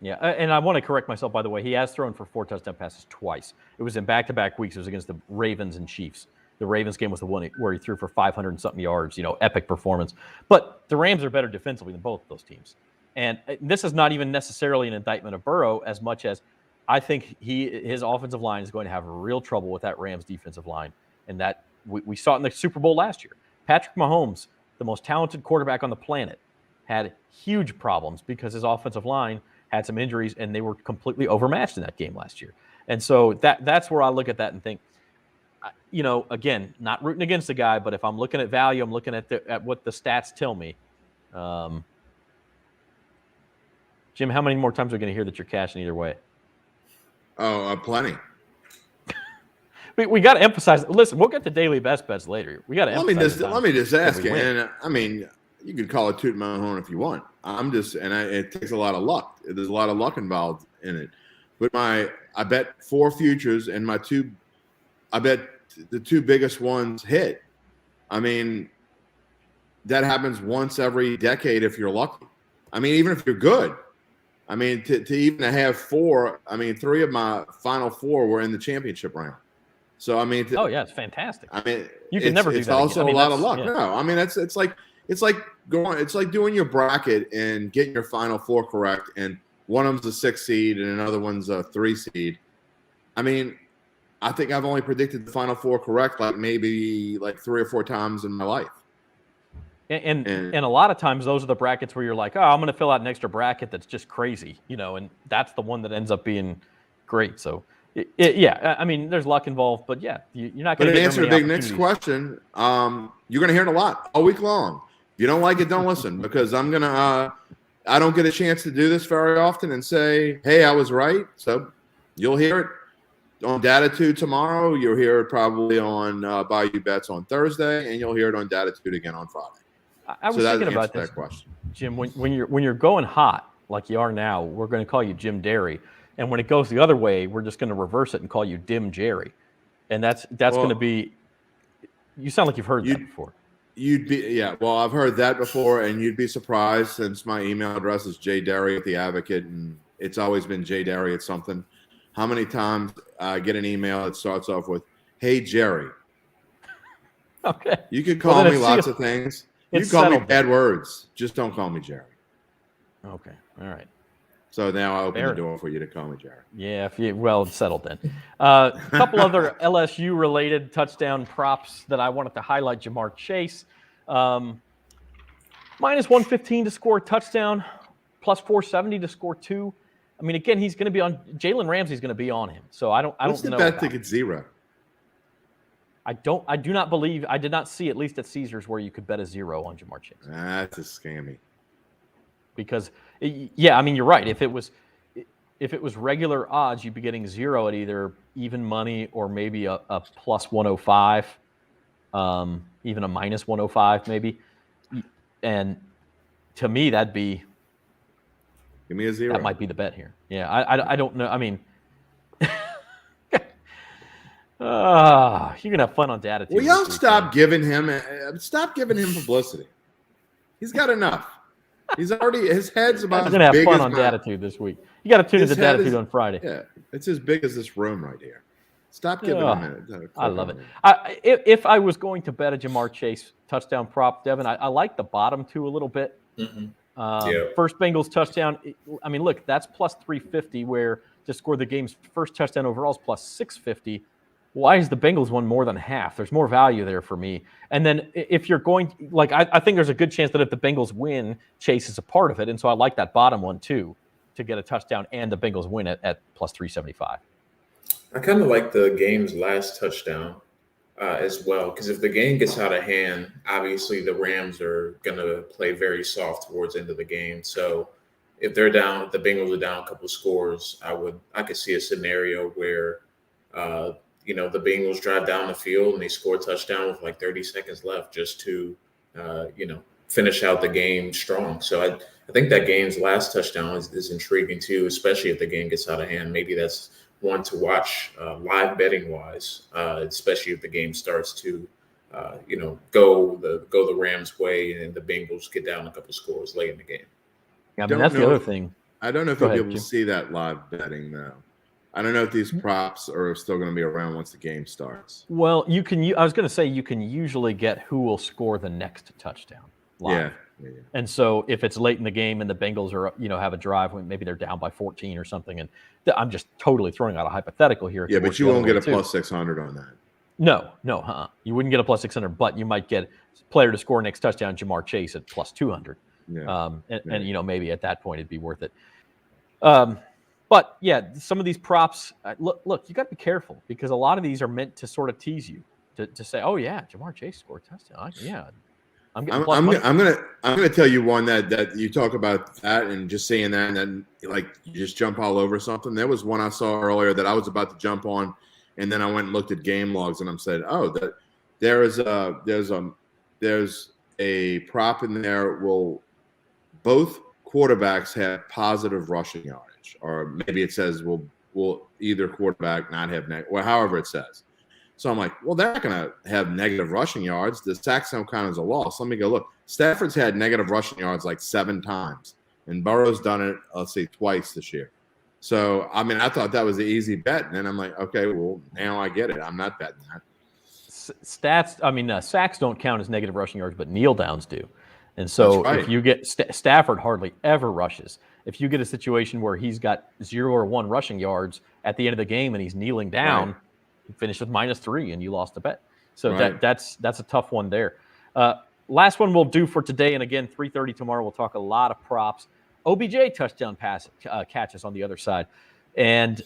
Yeah, and I want to correct myself, by the way. He has thrown for 4 touchdown passes twice. It was in back-to-back weeks. It was against the Ravens and Chiefs. The Ravens game was the one where he threw for 500 and something yards, epic performance. But the Rams are better defensively than both of those teams. And this is not even necessarily an indictment of Burrow as much as I think his offensive line is going to have real trouble with that Rams defensive line. And that we saw it in the Super Bowl last year. Patrick Mahomes, the most talented quarterback on the planet, had huge problems because his offensive line had some injuries, and they were completely overmatched in that game last year. And so that's where I look at that and think, again, not rooting against the guy, but if I'm looking at value, I'm looking at what the stats tell me. Jim, how many more times are we going to hear that you're cashing either way? Oh, plenty. We got to emphasize. Listen, we'll get to daily best bets later. We got to. Let me just ask you, and I mean, you could call it tooting my own horn if you want. It takes a lot of luck. There's a lot of luck involved in it. But I bet 4 futures, and I bet the 2 biggest ones hit. I mean, that happens once every decade if you're lucky. I mean, even if you're good. I mean, to even have 4. I mean, 3 of my final 4 were in the championship round. So I mean, it's fantastic. I mean, you can never do that. It's also a lot of luck. Yeah. No, I mean, it's like doing your bracket and getting your final 4 correct, and one of them's a 6 seed and another one's a 3 seed. I mean, I think I've only predicted the final 4 correct maybe 3 or 4 times in my life. And a lot of times those are the brackets where you're like, oh, I'm going to fill out an extra bracket that's just crazy, and that's the one that ends up being great. So, yeah, I mean, there's luck involved, but yeah, you're not going to get answer the big next question. You're going to hear it a lot all week long. If you don't like it, don't listen, because I don't get a chance to do this very often and say, hey, I was right. So you'll hear it on Datitude tomorrow. You'll hear it probably on Bayou Bets on Thursday, and you'll hear it on Datitude again on Friday. I was thinking about this, question. Jim. When you're going hot like you are now, we're going to call you Jim Derry, and when it goes the other way, we're just going to reverse it and call you Dim Jerry, and that's going to be. You sound like you've heard that before. Well, I've heard that before, and you'd be surprised since my email address is jderry at The Advocate, and it's always been jderry at something. How many times I get an email that starts off with, "Hey Jerry." Okay. You could call me lots of things. You can call me bad words. Just don't call me Jerry. Okay. All right. So now I open the door for you to call me Jerry. Yeah. It's settled then. A couple other LSU-related touchdown props that I wanted to highlight. Jamar Chase, minus 115 to score a touchdown, plus 470 to score 2. I mean, again, he's going to be on – Jalen Ramsey's going to be on him. So I don't know. What's the bet ticket 0? I do not believe – I did not see, at least at Caesars, where you could bet a 0 on Jamar Chase. That's a scammy. Because, yeah, I mean, you're right. If it was regular odds, you'd be getting 0 at either even money or maybe a plus 105, even a minus 105 maybe. And to me, that'd be – give me a 0. That might be the bet here. Yeah, I don't know. I mean – you're gonna have fun on Datitude. Will y'all stop giving him publicity? He's got enough. He's already his head's about. He's gonna have fun on Datitude this week. You got to tune into Datitude on Friday. Yeah, it's as big as this room right here. Stop giving him it. I love it. If I was going to bet a Jamar Chase touchdown prop, Devin, I like the bottom two a little bit. Mm-hmm. First Bengals touchdown. I mean, look, that's plus 350. Where to score the game's first touchdown overall is plus 650. Why is the Bengals one more than half? There's more value there for me. And then if you're going – like I think there's a good chance that if the Bengals win, Chase is a part of it. And so I like that bottom one too to get a touchdown and the Bengals win at plus 375. I kind of like the game's last touchdown as well, because if the game gets out of hand, obviously the Rams are going to play very soft towards the end of the game. So if they're down, if the Bengals are down a couple of scores, I could see a scenario where the Bengals drive down the field and they score a touchdown with like 30 seconds left just to, finish out the game strong. So I think that game's last touchdown is intriguing too, especially if the game gets out of hand. Maybe that's one to watch live betting wise, especially if the game starts to, go the Rams' way and the Bengals get down a couple scores late in the game. Yeah, I mean, that's the other thing. I don't know if you'll be able to see that live betting though. I don't know if these props are still going to be around once the game starts. Well, you can. I was going to say you can usually get who will score the next touchdown live. Yeah. And so if it's late in the game and the Bengals are, have a drive when maybe they're down by 14 or something, and I'm just totally throwing out a hypothetical here. Yeah, but you won't get a plus 600 on that. No, You wouldn't get a plus 600, but you might get player to score next touchdown, Jamar Chase at plus 200. Yeah. And maybe at that point it'd be worth it. But yeah, some of these props. Look, you got to be careful because a lot of these are meant to sort of tease you to say, "Oh yeah, Jamar Chase scored a touchdown." I'm gonna tell you one that you talk about that and just seeing that and then like you just jump all over something. There was one I saw earlier that I was about to jump on, and then I went and looked at game logs and I said, "Oh, that there's a prop in there. Will both quarterbacks have positive rushing yardage?" Or maybe it says will either quarterback not have or however it says. So I'm like, well, they're not going to have negative rushing yards. The sacks don't count as a loss. Let me go look. Stafford's had negative rushing yards like 7 times, and Burrow's done it, let's see, twice this year. So, I mean, I thought that was the easy bet, and then I'm like, okay, well, now I get it. I'm not betting that. Sacks don't count as negative rushing yards, but kneel downs do. And so if you get Stafford hardly ever rushes. If you get a situation where he's got 0 or 1 rushing yards at the end of the game and he's kneeling down, you finish with -3 and you lost the bet. So that's a tough one there. last one we'll do for today, and again, 3:30 tomorrow, we'll talk a lot of props. OBJ touchdown pass catches on the other side. And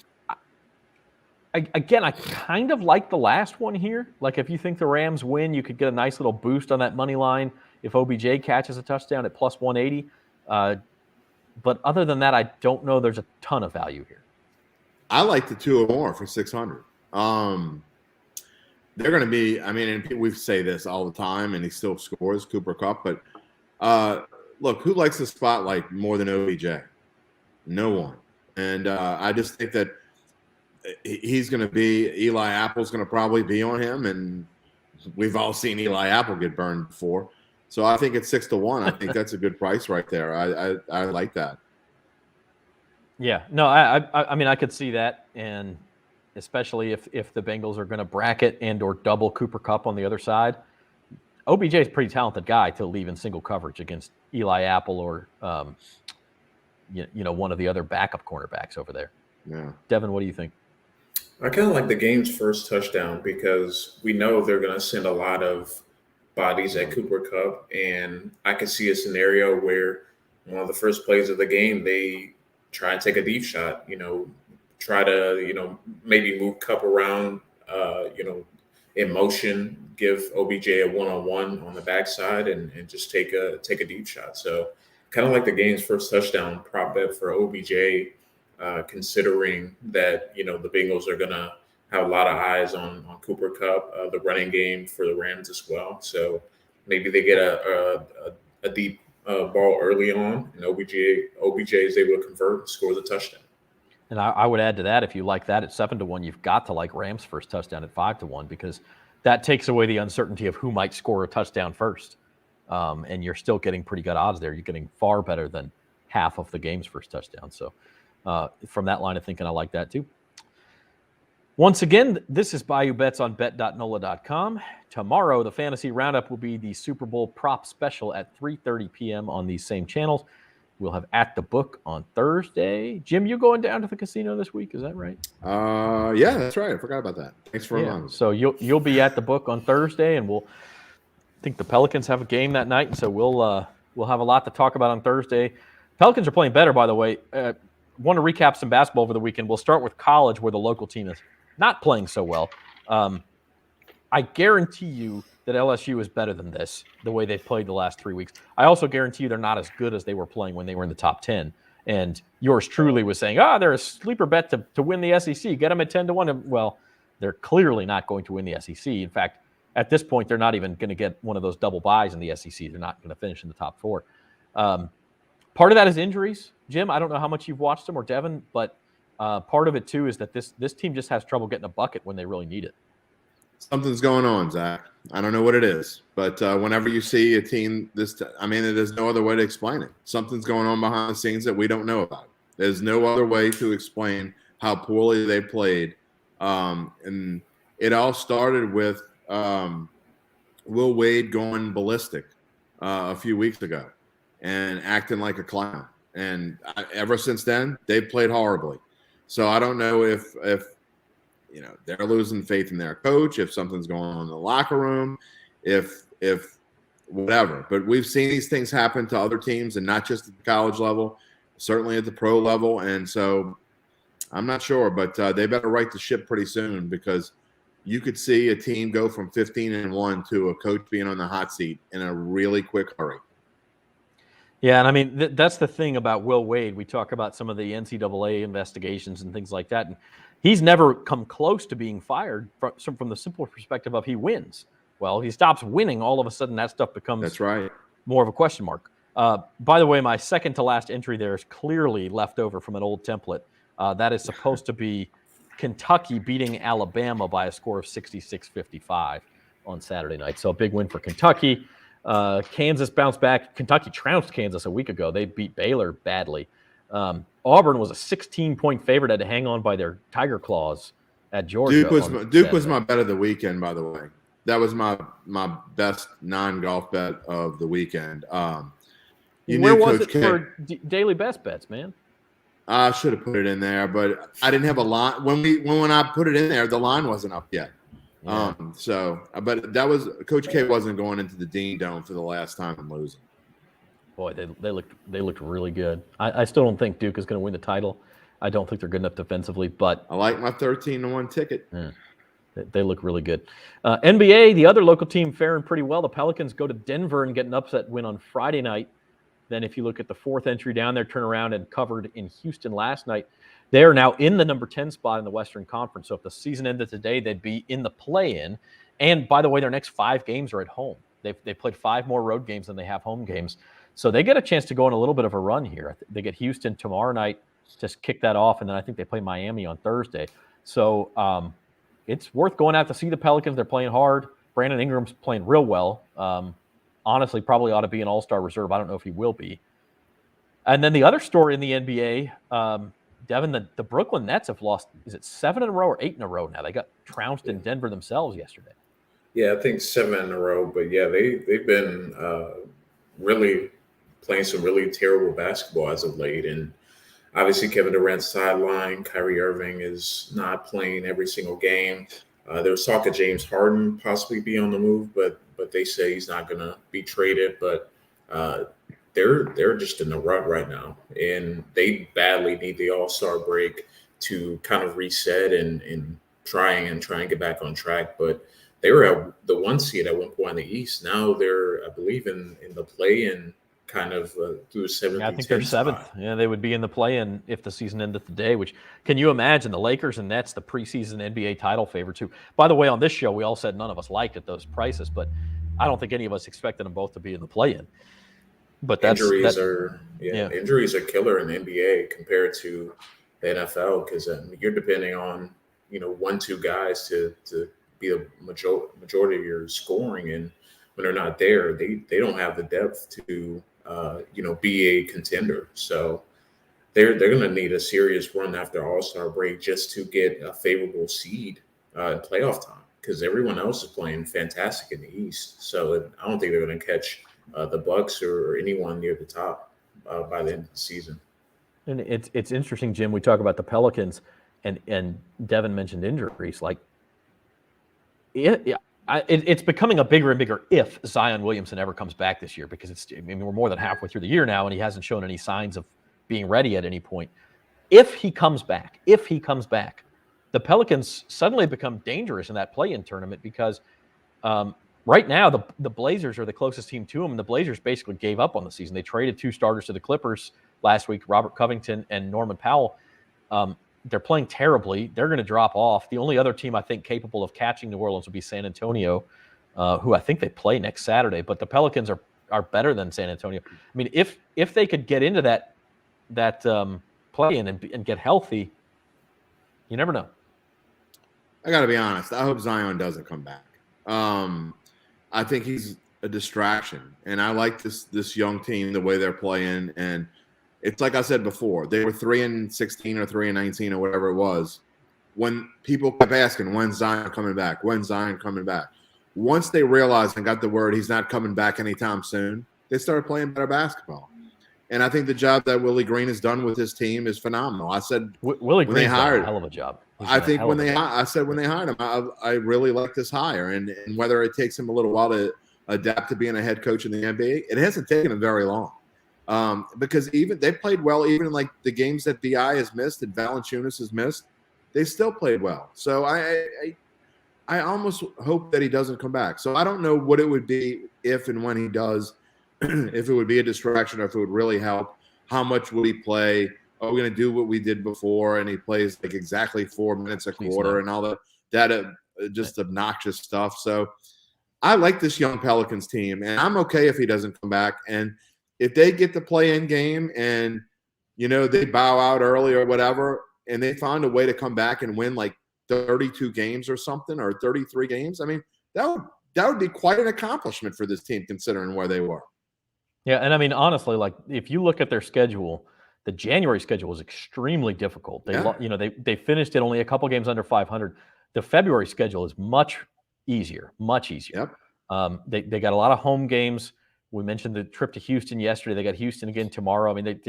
I kind of like the last one here. Like, if you think the Rams win, you could get a nice little boost on that money line if OBJ catches a touchdown at plus 180. But other than that, I don't know there's a ton of value here. I like the 2 or more for 600. They're going to be, I mean, and we say this all the time, and he still scores, Cooper Kupp. But look, who likes the spotlight more than OBJ? No one. And I just think that he's going to be, Eli Apple's going to probably be on him, and we've all seen Eli Apple get burned before. So I think it's 6 to 1. I think that's a good price right there. I like that. Yeah, no, I mean, I could see that, and especially if the Bengals are going to bracket and or double Cooper Kupp on the other side. OBJ is a pretty talented guy to leave in single coverage against Eli Apple or one of the other backup cornerbacks over there. Yeah, Devin, what do you think? I kind of like the game's first touchdown because we know they're going to send a lot of bodies at Cooper Kupp, and I could see a scenario where one of the first plays of the game, they try and take a deep shot, try to, maybe move Kupp around, in motion, give OBJ a one-on-one on the backside and just take a deep shot. So kind of like the game's first touchdown prop bet for OBJ, considering that, the Bengals are going to have a lot of eyes on Cooper Kupp, the running game for the Rams as well. So maybe they get a deep ball early on, and OBJ is able to convert and score the touchdown. And I would add to that, if you like that at 7 to 1, you've got to like Rams first touchdown at 5 to 1 because that takes away the uncertainty of who might score a touchdown first. And you're still getting pretty good odds there. You're getting far better than half of the game's first touchdown. So from that line of thinking, I like that too. Once again, this is Bayou Bets on bet.nola.com. Tomorrow, the Fantasy Roundup will be the Super Bowl prop special at 3:30 p.m. on these same channels. We'll have At the Book on Thursday. Jim, you going down to the casino this week? Is that right? Yeah, that's right. I forgot about that. Thanks for reminding me. So you'll be at the book on Thursday, and I think the Pelicans have a game that night, and so we'll have a lot to talk about on Thursday. Pelicans are playing better, by the way. Want to recap some basketball over the weekend. We'll start with college, where the local team is not playing so well. I guarantee you that LSU is better than this, the way they've played the last 3 weeks. I also guarantee you they're not as good as they were playing when they were in the top 10. And yours truly was saying, they're a sleeper bet to win the SEC. Get them at 10 to 1. Well, they're clearly not going to win the SEC. In fact, at this point, they're not even going to get one of those double byes in the SEC. They're not going to finish in the top 4. Part of that is injuries. Jim, I don't know how much you've watched them, or Devin, but part of it, too, is that this team just has trouble getting a bucket when they really need it. Something's going on, Zach. I don't know what it is, but whenever you see a team there's no other way to explain it. Something's going on behind the scenes that we don't know about. There's no other way to explain how poorly they played. And it all started with Will Wade going ballistic a few weeks ago and acting like a clown. And ever since then, they've played horribly. So I don't know if they're losing faith in their coach, if something's going on in the locker room, if whatever. But we've seen these things happen to other teams, and not just at the college level, certainly at the pro level. And so I'm not sure, but they better right the ship pretty soon, because you could see a team go from 15-1 to a coach being on the hot seat in a really quick hurry. Yeah, and I mean, that's the thing about Will Wade. We talk about some of the NCAA investigations and things like that, and he's never come close to being fired from the simple perspective of he wins. Well, he stops winning, all of a sudden that stuff becomes more of a question mark. By the way, my second to last entry there is clearly left over from an old template. That is supposed to be Kentucky beating Alabama by a score of 66-55 on Saturday night. So a big win for Kentucky. Kansas bounced back. Kentucky trounced Kansas a week ago. They beat Baylor badly. Auburn was a 16-point favorite, had to hang on by their Tiger Claws at Georgia. Duke was my bet of the weekend, by the way. That was my best non-golf bet of the weekend. Where was it for daily best bets, man? I should have put it in there, but I didn't have a line. When I put it in there, the line wasn't up yet. Yeah. But that was Coach K wasn't going into the Dean Dome for the last time and losing. Boy, they looked really good. I still don't think Duke is going to win the title. I don't think they're good enough defensively, but I like my 13-1 ticket. They look really good. NBA, the other local team faring pretty well. The Pelicans go to Denver and get an upset win on Friday night. Then if you look at the fourth entry down there, turn around and covered in Houston last night. They are now in the number 10 spot in the Western Conference. So if the season ended today, they'd be in the play-in. And by the way, their next 5 games are at home. They played 5 more road games than they have home games. So they get a chance to go on a little bit of a run here. They get Houston tomorrow night, just kick that off, and then I think they play Miami on Thursday. So it's worth going out to see the Pelicans. They're playing hard. Brandon Ingram's playing real well. Honestly, probably ought to be an all-star reserve. I don't know if he will be. And then the other story in the NBA, Devin, the Brooklyn Nets have lost, is it 7 in a row or 8 in a row now? They got trounced in Denver themselves yesterday. Yeah, I think 7 in a row. But yeah, they've been really playing some really terrible basketball as of late. And obviously Kevin Durant's sidelined. Kyrie Irving is not playing every single game. There was talk of James Harden possibly be on the move, but they say he's not going to be traded. But they're just in the rut right now, and they badly need the All-Star break to kind of reset and try and get back on track. But they were at the 1 seed at one point in the East. Now they're, I believe, in the play-in kind of through 7th. Yeah, I think they're 7th. Yeah, they would be in the play-in if the season ended today, which can you imagine the Lakers and Nets, the preseason NBA title favorites who, by the way, on this show, we all said none of us liked at those prices, but I don't think any of us expected them both to be in the play-in. But injuries are killer in the NBA compared to the NFL because you're depending on 1-2 guys to be the majority of your scoring, and when they're not there, they don't have the depth to be a contender. So they're going to need a serious run after All-Star break just to get a favorable seed in playoff time because everyone else is playing fantastic in the East. So I don't think they're going to catch the Bucks or anyone near the top by the end of the season. And it's interesting, Jim. We talk about the Pelicans, and Devin mentioned injuries. Like, it's becoming a bigger and bigger if Zion Williamson ever comes back this year because we're more than halfway through the year now, and he hasn't shown any signs of being ready at any point. If he comes back, the Pelicans suddenly become dangerous in that play-in tournament because right now the Blazers are the closest team to them, and the Blazers basically gave up on the season. They traded 2 starters to the Clippers last week, Robert Covington and Norman Powell. They're playing terribly. They're going to drop off. The only other team I think capable of catching New Orleans would be San Antonio, who I think they play next Saturday. But the Pelicans are better than San Antonio. I mean, if they could get into that play-in and get healthy, you never know. I got to be honest. I hope Zion doesn't come back. I think he's a distraction, and I like this young team the way they're playing. And it's like I said before, they were 3-16 or 3-19 or whatever it was. When people kept asking, "When's Zion coming back? When's Zion coming back?" Once they realized and got the word he's not coming back anytime soon, they started playing better basketball. And I think the job that Willie Green has done with his team is phenomenal. I said Willie Green's done a hell of a job. I think when they hired him, I really like this hire, and whether it takes him a little while to adapt to being a head coach in the NBA, it hasn't taken him very long. Because even they played well, even in like the games that BI has missed and Valanciunas has missed, they still played well. So I almost hope that he doesn't come back. So I don't know what it would be if and when he does, if it would be a distraction or if it would really help. How much would he play? Are we going to do what we did before? And he plays like exactly 4 minutes a quarter and all that just obnoxious stuff. So I like this young Pelicans team, and I'm okay if he doesn't come back. And if they get the play-in game and, they bow out early or whatever, and they find a way to come back and win like 32 games or something or 33 games, I mean, that would be quite an accomplishment for this team considering where they were. Yeah, and I mean, honestly, like if you look at their schedule, the January schedule was extremely difficult. They finished it only a couple games under 500. The February schedule is much easier. Yep. They got a lot of home games. We mentioned the trip to Houston yesterday. They got Houston again tomorrow. I mean,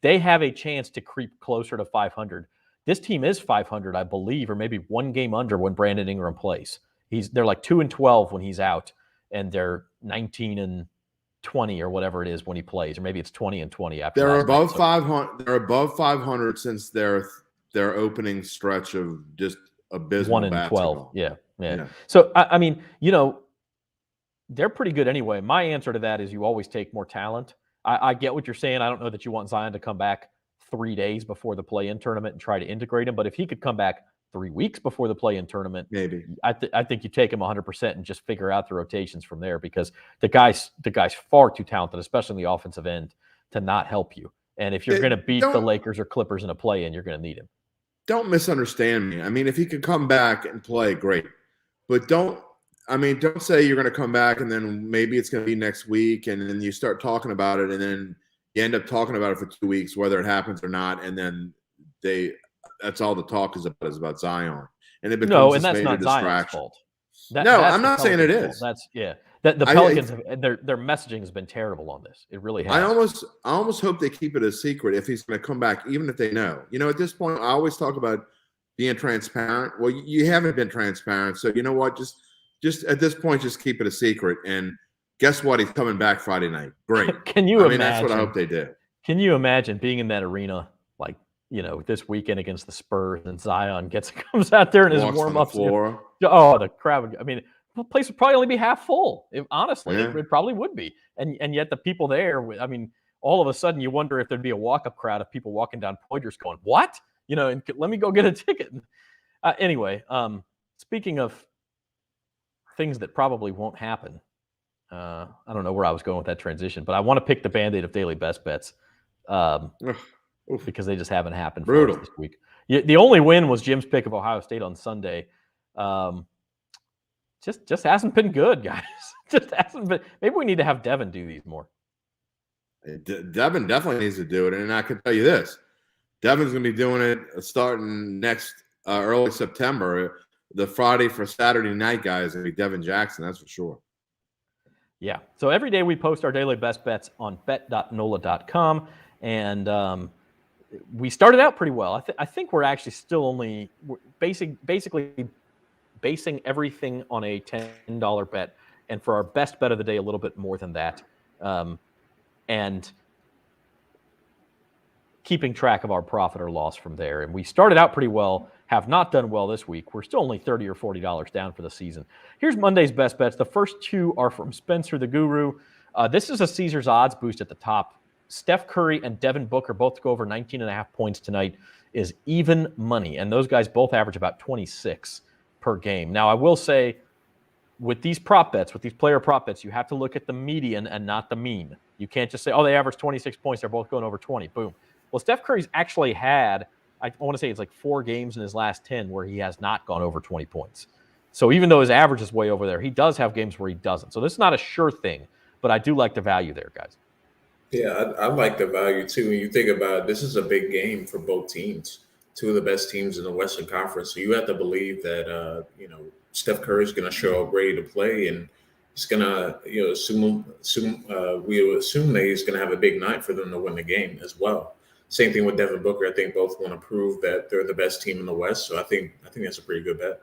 they have a chance to creep closer to 500. This team is 500, I believe, or maybe one game under when Brandon Ingram plays. They're like 2-12 when he's out, and they're 19-20 or whatever it is when he plays, or maybe it's 20-20 after. They're above 500. They're above 500 since their opening stretch of just abysmal 1-12. Yeah. So I mean, they're pretty good anyway. My answer to that is you always take more talent. I get what you're saying. I don't know that you want Zion to come back 3 days before the play-in tournament and try to integrate him, but if he could come back 3 weeks before the play-in tournament, maybe I think you take him 100% and just figure out the rotations from there, because the guy's far too talented, especially in the offensive end, to not help you. And if you're going to beat the Lakers or Clippers in a play-in, you're going to need him. Don't misunderstand me. I mean, if he could come back and play, great. But don't say you're going to come back and then maybe it's going to be next week, and then you start talking about it, and then you end up talking about it for 2 weeks, whether it happens or not, and then that's all the talk is about Zion. And it becomes and that's not Zion's fault. I'm not saying it is. That's the Pelicans, their messaging has been terrible on this. It really has. I almost hope they keep it a secret if he's going to come back, even if they know. At this point, I always talk about being transparent. Well, you haven't been transparent, so you know what? Just at this point, just keep it a secret. And guess what? He's coming back Friday night. Great. Can you imagine? That's what I hope they do. Can you imagine being in that arena, like, this weekend against the Spurs, and Zion comes out there and his warm-ups? The crowd would, the place would probably only be half full. Honestly, it probably would be. And yet the people there, all of a sudden you wonder if there'd be a walk-up crowd of people walking down Poydras going, what? And let me go get a ticket. Anyway, speaking of things that probably won't happen, I don't know where I was going with that transition, but I want to pick the Band-Aid of daily best bets because they just haven't happened for us this week. The only win was Jim's pick of Ohio State on Sunday. Just hasn't been good, guys. Just hasn't been. Maybe we need to have Devin do these more. Devin definitely needs to do it, and I can tell you this: Devin's going to be doing it starting next early September. The Friday for Saturday night guy is going to be Devin Jackson. That's for sure. Yeah. So every day we post our daily best bets on bet.nola.com, and we started out pretty well. I think we're actually still basically basing everything on a $10 bet, and for our best bet of the day, a little bit more than that, and keeping track of our profit or loss from there. And we started out pretty well, have not done well this week. We're still only $30 or $40 down for the season. Here's Monday's best bets. The first two are from Spencer the Guru. This is a Caesars odds boost at the top. Steph Curry and Devin Booker both to go over 19.5 points tonight is even money, and those guys both average about 26 per game. Now, I will say, with these prop bets, with these player prop bets, you have to look at the median and not the mean. You can't just say, they average 26 points, they're both going over 20. Boom. Well, Steph Curry's actually had, I want to say it's like 4 games in his last 10 where he has not gone over 20 points. So even though his average is way over there, he does have games where he doesn't. So this is not a sure thing, but I do like the value there, guys. Yeah, I like the value too. When you think about it, this is a big game for both teams, two of the best teams in the Western Conference. So you have to believe that, Steph Curry is going to show up ready to play, and he's going to, we assume that he's going to have a big night for them to win the game as well. Same thing with Devin Booker. I think both want to prove that they're the best team in the West. So I think that's a pretty good bet.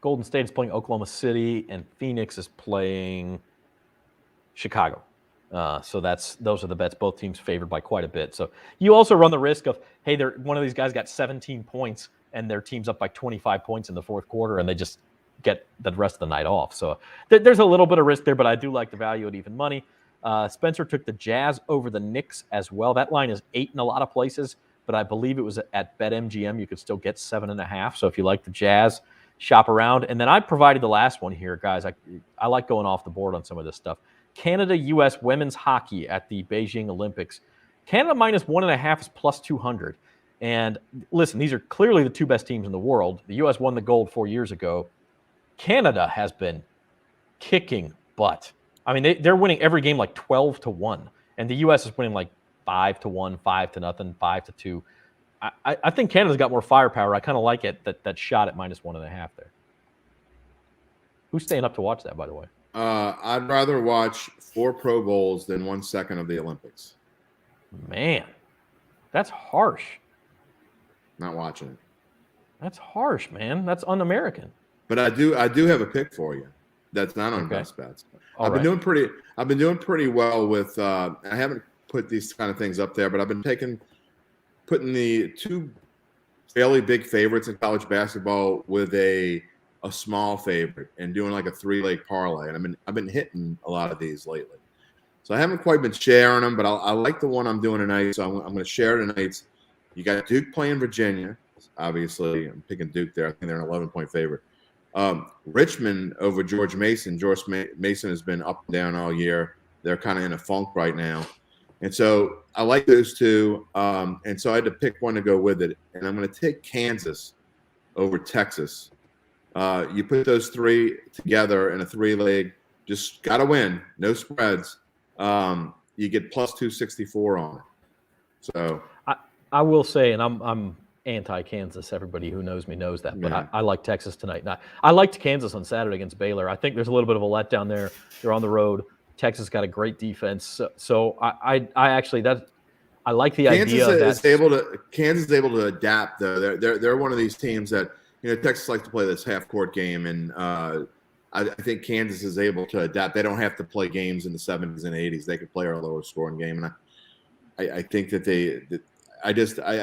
Golden State is playing Oklahoma City, and Phoenix is playing Chicago. So those are the bets. Both teams favored by quite a bit. So you also run the risk of, hey, one of these guys got 17 points and their team's up by 25 points in the fourth quarter, and they just get the rest of the night off. So there's a little bit of risk there, but I do like the value at even money. Spencer took the Jazz over the Knicks as well. That line is 8 in a lot of places, but I believe it was at BetMGM. You could still get 7.5. So if you like the Jazz, shop around. And then I provided the last one here, guys. I like going off the board on some of this stuff. Canada-U.S. women's hockey at the Beijing Olympics. Canada minus 1.5 is plus 200. And listen, these are clearly the two best teams in the world. The U.S. won the gold 4 years ago. Canada has been kicking butt. I mean, they're winning every game like 12-1, and the U.S. is winning like 5-1, 5-0, 5-2. I think Canada's got more firepower. I kind of like it that shot at minus 1.5 there. Who's staying up to watch that, by the way? I'd rather watch 4 Pro Bowls than 1 second of the Olympics. Man, That's harsh. Not watching it. That's harsh, man. That's un-American. But I do have a pick for you. That's not on Best Bets. I've been doing pretty well with. I haven't put these kind of things up there, but I've been putting the two fairly big favorites in college basketball with a small favorite and doing like a 3-leg parlay. And I've been hitting a lot of these lately. So I haven't quite been sharing them, but I like the one I'm doing tonight. So I'm going to share tonight. You got Duke playing Virginia. Obviously, I'm picking Duke there. I think they're an 11-point favorite. Richmond over George Mason. George Mason has been up and down all year. They're kind of in a funk right now. And so I like those two. And so I had to pick one to go with it. And I'm going to take Kansas over Texas. You put those three together in a 3-leg, just got to win, no spreads. You get plus 264 on it. So I will say, and I'm anti-Kansas. Everybody who knows me knows that, but I like Texas tonight. Now, I liked Kansas on Saturday against Baylor. I think there's a little bit of a letdown there. They're on the road. Texas got a great defense, so I actually I like the idea that Kansas is able to adapt. Though they're one of these teams that Texas likes to play this half-court game, and I think Kansas is able to adapt. They don't have to play games in the 70s and 80s. They could play a lower scoring game, and I think that I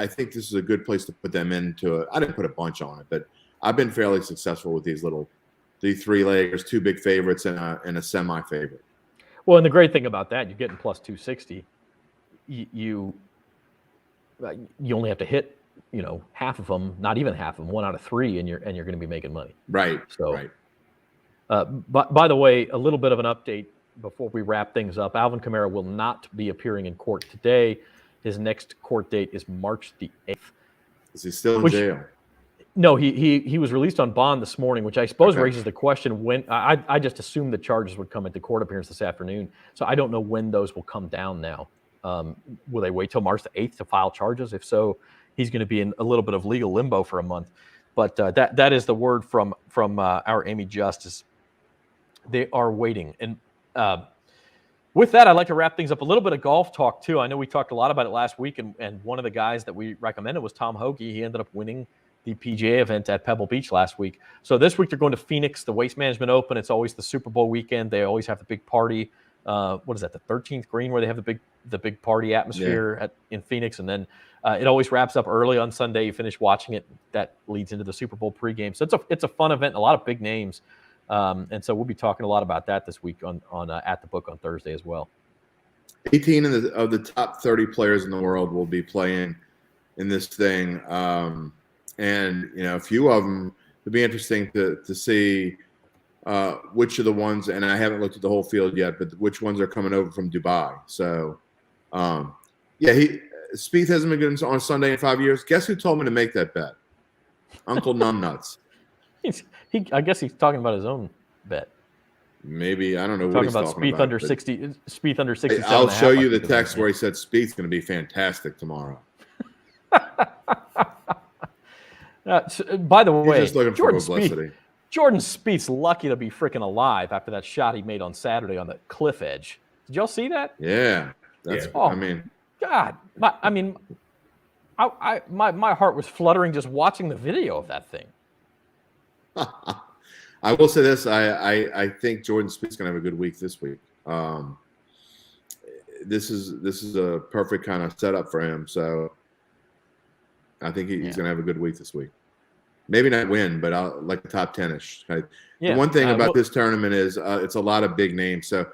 think this is a good place to put them into. I didn't put a bunch on it, but I've been fairly successful with these 3-leggers, two big favorites and a semi-favorite. Well, and the great thing about that, you're getting plus 260. You only have to hit half of them, not even half of them, 1 out of 3, and you're going to be making money. Right. So, right. But by the way, a little bit of an update before we wrap things up. Alvin Kamara will not be appearing in court today. His next court date is March the 8th. Is he still in jail? No, he was released on bond this morning, which I suppose raises the question when I just assumed the charges would come at the court appearance this afternoon. So I don't know when those will come down now. Will they wait till March the 8th to file charges? If so, he's going to be in a little bit of legal limbo for a month. But that is the word from our Amy Justice. They are waiting. And with that, I'd like to wrap things up. A little bit of golf talk, too. I know we talked a lot about it last week, and one of the guys that we recommended was Tom Hoge. He ended up winning the PGA event at Pebble Beach last week. So this week they're going to Phoenix, the Waste Management Open. It's always the Super Bowl weekend. They always have the big party. What is that, the 13th green, where they have the big party atmosphere in Phoenix, and then it always wraps up early on Sunday. You finish watching it. That leads into the Super Bowl pregame. So it's a fun event. A lot of big names. And so we'll be talking a lot about that this week on At the Book on Thursday as well. 18 of the top 30 players in the world will be playing in this thing. And, a few of them, it'll be interesting to see which of the ones, and I haven't looked at the whole field yet, but which ones are coming over from Dubai. So, Spieth hasn't been good on Sunday in 5 years. Guess who told me to make that bet? Uncle Numbnuts. I guess he's talking about his own bet. Maybe, I don't know what he's talking about. Spieth under 60. Spieth under 67. I'll show you the text where he said Spieth's going to be fantastic tomorrow. By the way, just looking for publicity. Jordan Spieth's lucky to be freaking alive after that shot he made on Saturday on the cliff edge. Did y'all see that? Yeah. God. My heart was fluttering just watching the video of that thing. I will say this. I think Jordan Spieth's going to have a good week this week. This is a perfect kind of setup for him. So I think he's going to have a good week this week. Maybe not win, but I'll like the top 10-ish. The one thing about this tournament is it's a lot of big names. So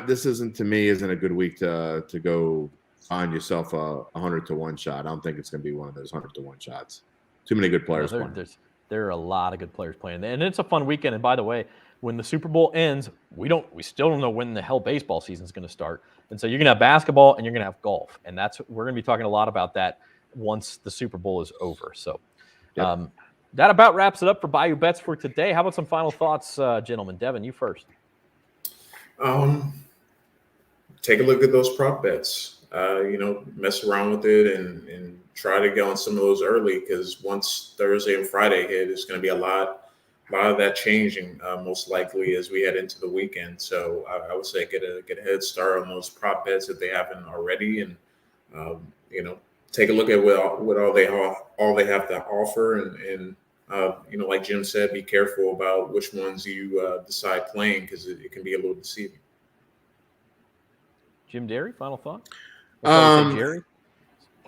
this isn't a good week to go find yourself a 100-to-1 shot. I don't think it's going to be one of those 100-to-1 shots. Too many good players playing. There are a lot of good players playing, and it's a fun weekend. And by the way, when the Super Bowl ends, we still don't know when the hell baseball season is going to start. And so you're going to have basketball and you're going to have golf, and we're going to be talking a lot about that once the Super Bowl is over. So that about wraps it up for Bayou Bets for today. How about some final thoughts, gentlemen? Devin, you first. Take a look at those prop bets. Mess around with it and try to get on some of those early, because once Thursday and Friday hit, it's going to be a lot of that changing most likely as we head into the weekend. So I would say get a head start on those prop bets if they haven't already, and take a look at what all they have to offer, and like Jim said, be careful about which ones you decide playing, because it can be a little deceiving. Jim Derry, final thought? Jerry.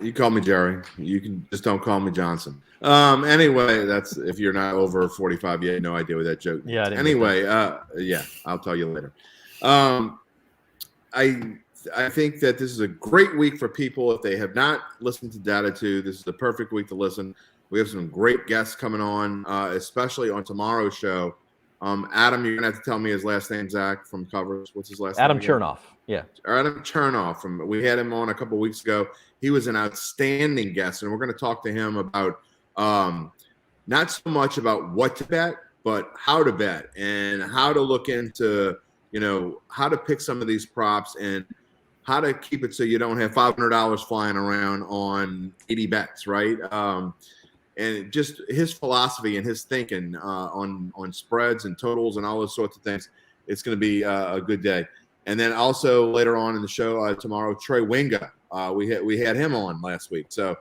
You call me Jerry. You can just don't call me Johnson. Anyway, that's if you're not over 45 yet, no idea what that joke. Yeah. Anyway, I'll tell you later. I think that this is a great week for people. If they have not listened to Datitude, this is the perfect week to listen. We have some great guests coming on, especially on tomorrow's show. Adam, you're gonna have to tell me his last name, Zach, from Covers. What's his last name? Adam Chernoff. Yeah. Adam Chernoff. We had him on a couple of weeks ago. He was an outstanding guest, and we're going to talk to him about not so much about what to bet, but how to bet and how to look into, how to pick some of these props and how to keep it so you don't have $500 flying around on 80 bets, right? And just his philosophy and his thinking on spreads and totals and all those sorts of things. It's going to be a good day. And then also later on in the show tomorrow, Trey Winga. We had him on last week. So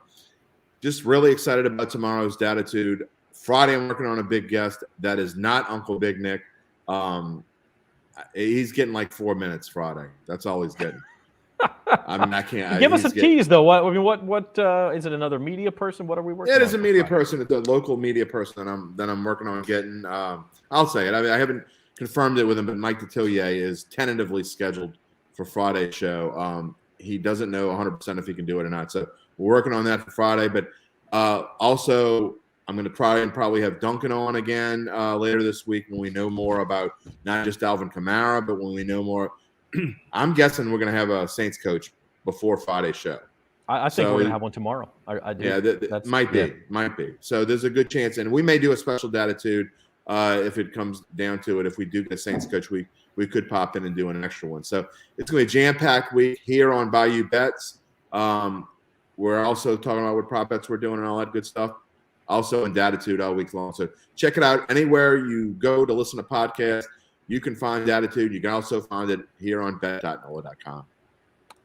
just really excited about tomorrow's Datitude. Friday, I'm working on a big guest that is not Uncle Big Nick. He's getting like 4 minutes Friday. That's all he's getting. I can't. Give us a tease, though. What is it? Another media person? What are we working on? It is a media person, the local media person that I'm working on getting. I'll say it. I haven't confirmed it with him, but Mike Detillier is tentatively scheduled for Friday's show. He doesn't know 100% if he can do it or not. So we're working on that for Friday. But also, I'm going to probably have Duncan on again later this week when we know more about not just Alvin Kamara, but when we know more. I'm guessing we're going to have a Saints coach before Friday's show. I think we're going to have one tomorrow. I do. Yeah, might be. So there's a good chance. And we may do a special Datitude if it comes down to it. If we do get a Saints coach, we could pop in and do an extra one. So it's going to be a jam-packed week here on Bayou Bets. We're also talking about what prop bets we're doing and all that good stuff. Also in Datitude all week long. So check it out. Anywhere you go to listen to podcasts, you can find Datitude. You can also find it here on bet.nola.com.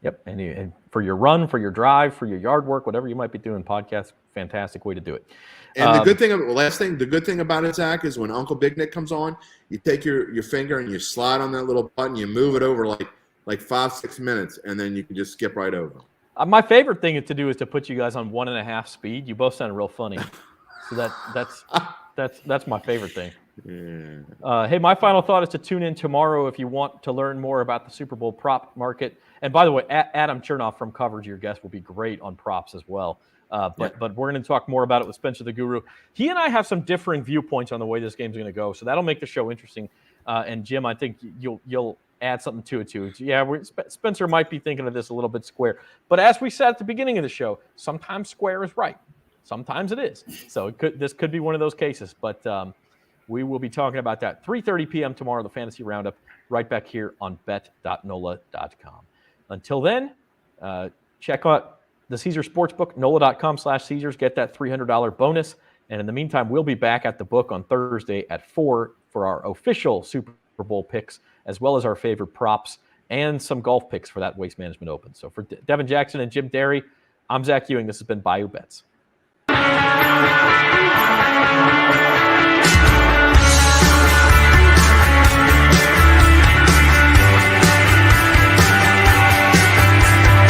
Yep. And for your run, for your drive, for your yard work, whatever you might be doing, podcast, fantastic way to do it. And the good thing about it, Zach, is when Uncle Big Nick comes on, you take your finger and you slide on that little button, you move it over like 5-6 minutes, and then you can just skip right over. My favorite thing to do is to put you guys on 1.5 speed. You both sound real funny. So that's my favorite thing. Yeah. Hey, my final thought is to tune in tomorrow if you want to learn more about the Super Bowl prop market. And by the way, Adam Chernoff from Coverage, your guest, will be great on props as well. But we're going to talk more about it with Spencer the Guru. He and I have some differing viewpoints on the way this game's going to go, so that'll make the show interesting. And Jim, I think you'll add something to it too. Yeah, Spencer might be thinking of this a little bit square, but as we said at the beginning of the show, sometimes square is right, sometimes it is. So this could be one of those cases. But we will be talking about that 3:30 p.m. tomorrow, the Fantasy Roundup, right back here on bet.nola.com. Until then, check out the Caesars Sportsbook, nola.com/Caesars. Get that $300 bonus. And in the meantime, we'll be back at the book on Thursday at 4 for our official Super Bowl picks, as well as our favorite props and some golf picks for that Waste Management Open. So for Devin Jackson and Jim Derry, I'm Zach Ewing. This has been Bayou Bets.